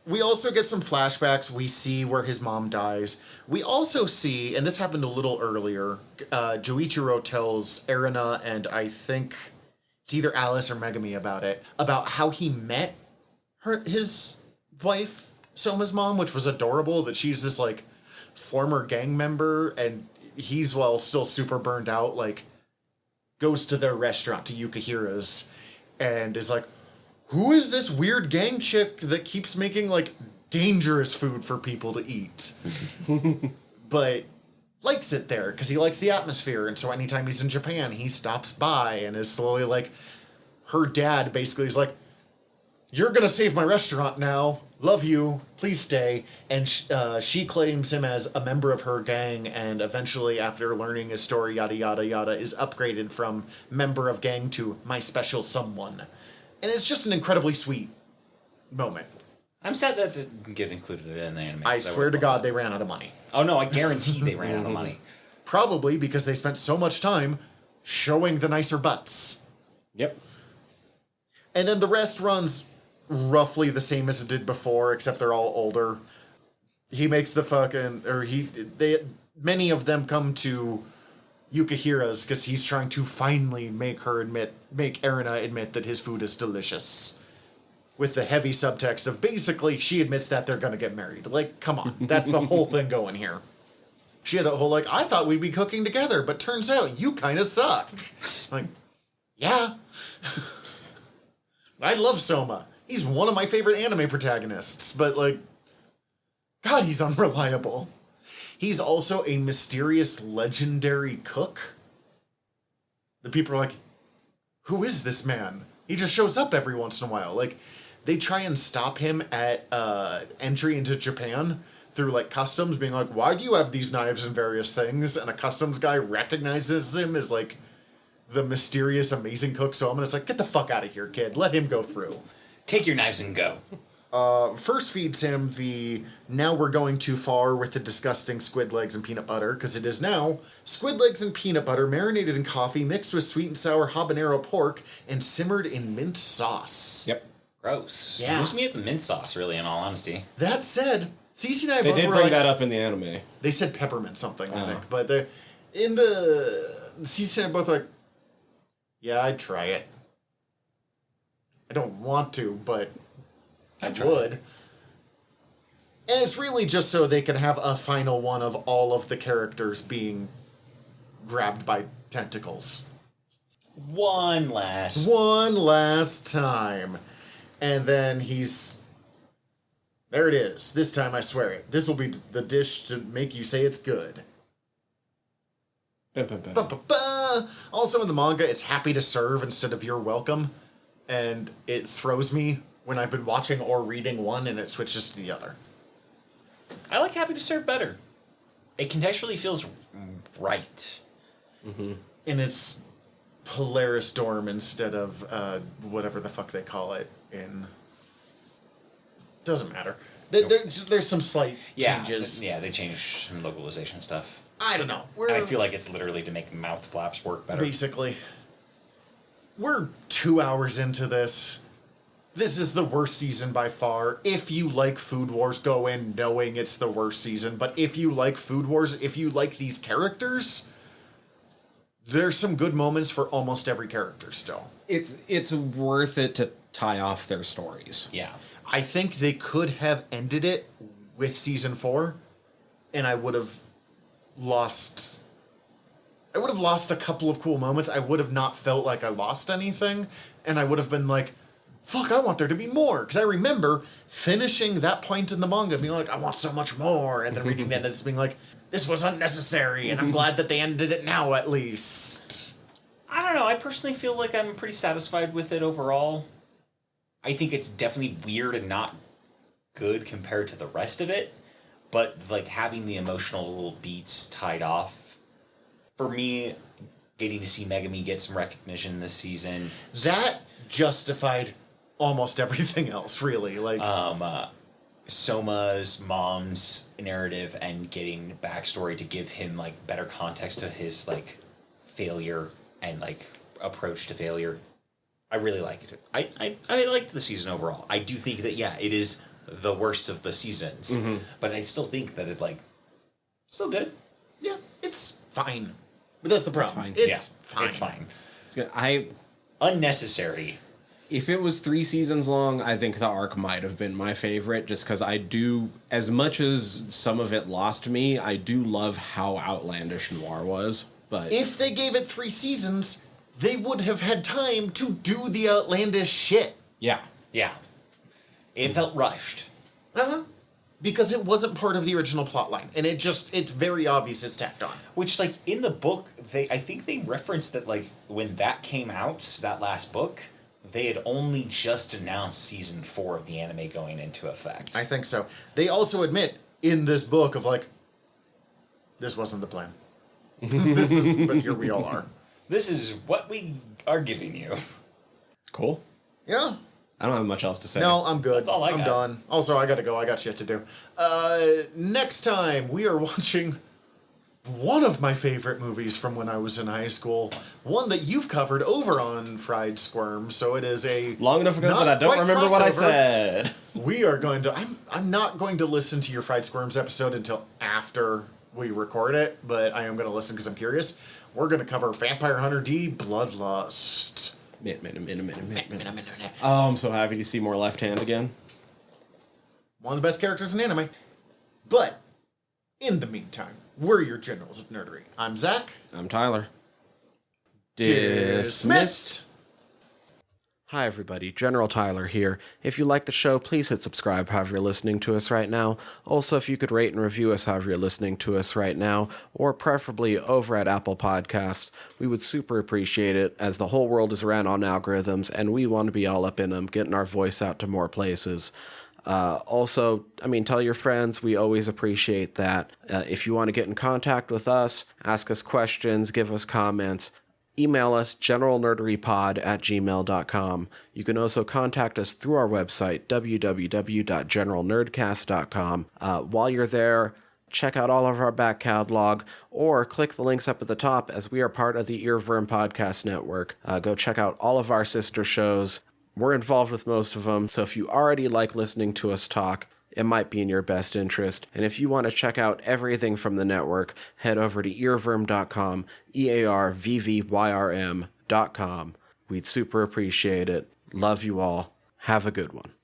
We also get some flashbacks. We see where his mom dies. We also see, and this happened a little earlier, Joichiro tells Erina and I think it's either Alice or Megami about how he met his wife, Soma's mom, which was adorable, that she's this, like, former gang member, and he's, well, still super burned out, like, goes to their restaurant, to Yukihira's, and is like, who is this weird gang chick that keeps making, like, dangerous food for people to eat? But likes it there, because he likes the atmosphere, and so anytime he's in Japan, he stops by and is slowly, like, her dad basically is like, you're gonna save my restaurant now, love you, please stay, and she claims him as a member of her gang, and eventually, after learning his story, yada yada yada, is upgraded from member of gang to my special someone. And it's just an incredibly sweet moment. I'm sad that didn't get included in the anime. I swear to God, they ran out of money. Oh no, I guarantee they ran out of money. Probably because they spent so much time showing the nicer butts. Yep. And then the rest runs roughly the same as it did before, except they're all older. He makes the fucking, many of them come to Yukihira's because he's trying to finally make Erina admit that his food is delicious. With the heavy subtext of basically she admits that they're gonna get married. Like, come on, that's the whole thing going here. She had that whole, like, I thought we'd be cooking together, but turns out you kind of suck. Like, yeah. I love Soma. He's one of my favorite anime protagonists, but, like, God, he's unreliable. He's also a mysterious, legendary cook. The people are like, who is this man? He just shows up every once in a while. Like, they try and stop him at entry into Japan through, like, customs, being like, why do you have these knives and various things? And a customs guy recognizes him as, like, the mysterious, amazing cook Soma, and it's like, get the fuck out of here, kid. Let him go through. Take your knives and go. First feeds him the, now we're going too far with the disgusting squid legs and peanut butter, because it is now squid legs and peanut butter marinated in coffee, mixed with sweet and sour habanero pork, and simmered in mint sauce. Yep. Gross. Yeah. Lose me at the mint sauce, really, in all honesty. That said, Cece and I They both did were bring like, that up in the anime. they said peppermint something, I Oh. think, but in the, Cece and I both were like, yeah, I'd try it. I don't want to, but I I'd try would. And it's really just so they can have a final one of all of the characters being grabbed by tentacles. One last. One last time. And then he's... There it is. This time I swear it. This will be the dish to make you say it's good. Bum, bum, bum. Ba-ba-ba. Also in the manga, it's happy to serve instead of you're welcome. And it throws me when I've been watching or reading one and it switches to the other. I like Happy to Serve better. It contextually feels right. And it's Polaris Storm instead of whatever the fuck they call it in... Doesn't matter. There's some slight changes. Yeah, they changed some localization stuff. I don't know. I feel like it's literally to make mouth flaps work better. Basically. We're 2 hours into this. This is the worst season by far. If you like Food Wars, go in knowing it's the worst season. But if you like Food Wars, if you like these characters, there's some good moments for almost every character still. It's worth it to tie off their stories. Yeah. I think they could have ended it with season 4, and I would have lost a couple of cool moments. I would have not felt like I lost anything, and I would have been like, fuck, I want there to be more. Because I remember finishing that point in the manga, being like, I want so much more, and then reading the end of this being like, this was unnecessary, and I'm glad that they ended it now at least. I don't know. I personally feel like I'm pretty satisfied with it overall. I think it's definitely weird and not good compared to the rest of it. But, like, having the emotional little beats tied off, for me, getting to see Megami get some recognition this season. That justified almost everything else, really. Like, Soma's mom's narrative and getting backstory to give him, like, better context to his, like, failure and, like, approach to failure. I really liked it. I liked the season overall. I do think that, yeah, it is the worst of the seasons. But I still think that it, like, still good. yeah, it's fine. But that's the problem. fine. It's fine. It's fine. It's good. Unnecessary. If it was 3 seasons long, I think the arc might have been my favorite, just because I do, as much as some of it lost me, I do love how outlandish Noir was. But If they gave it 3 seasons, they would have had time to do the outlandish shit. yeah, Yeah. It felt rushed. Uh-huh. Because it wasn't part of the original plotline. And it's very obvious it's tacked on. Which, like, in the book, I think they referenced that, like, when that came out, that last book, they had only just announced season 4 of the anime going into effect. I think so. They also admit in this book of like, this wasn't the plan. But here we all are. This is what we are giving you. cool. Yeah. I don't have much else to say. No, I'm good. That's all I I'm got. done. Also, I gotta go. I got shit to do. Next time, we are watching one of my favorite movies from when I was in high school. One that you've covered over on Fried Squirm. So it is a... Long enough ago not that I don't quite remember what I crossover. said. We are going to... I'm not going to listen to your Fried Squirms episode until after we record it, but I am going to listen because I'm curious. We're going to cover Vampire Hunter D, Bloodlust. Oh, I'm so happy to see more Left Hand again. One of the best characters in anime. But, in the meantime, we're your generals of nerdery. I'm Zach. I'm Tyler. Dismissed. Hi everybody, General Tyler here. If you like the show, please hit subscribe however you're listening to us right now. Also, if you could rate and review us however you're listening to us right now, or preferably over at Apple Podcasts, we would super appreciate it, as the whole world is ran on algorithms, and we want to be all up in them, getting our voice out to more places. Also, I mean, tell your friends. We always appreciate that. If you want to get in contact with us, ask us questions, give us comments, email us generalnerderypod@gmail.com. You can also contact us through our website, www.generalnerdcast.com. While you're there, check out all of our back catalog, or click the links up at the top, as we are part of the Earworm Podcast Network. Go check out all of our sister shows. We're involved with most of them, so if you already like listening to us talk, it might be in your best interest. And if you want to check out everything from the network, head over to earworm.com, EARVVYRM.com. We'd super appreciate it. Love you all. Have a good one.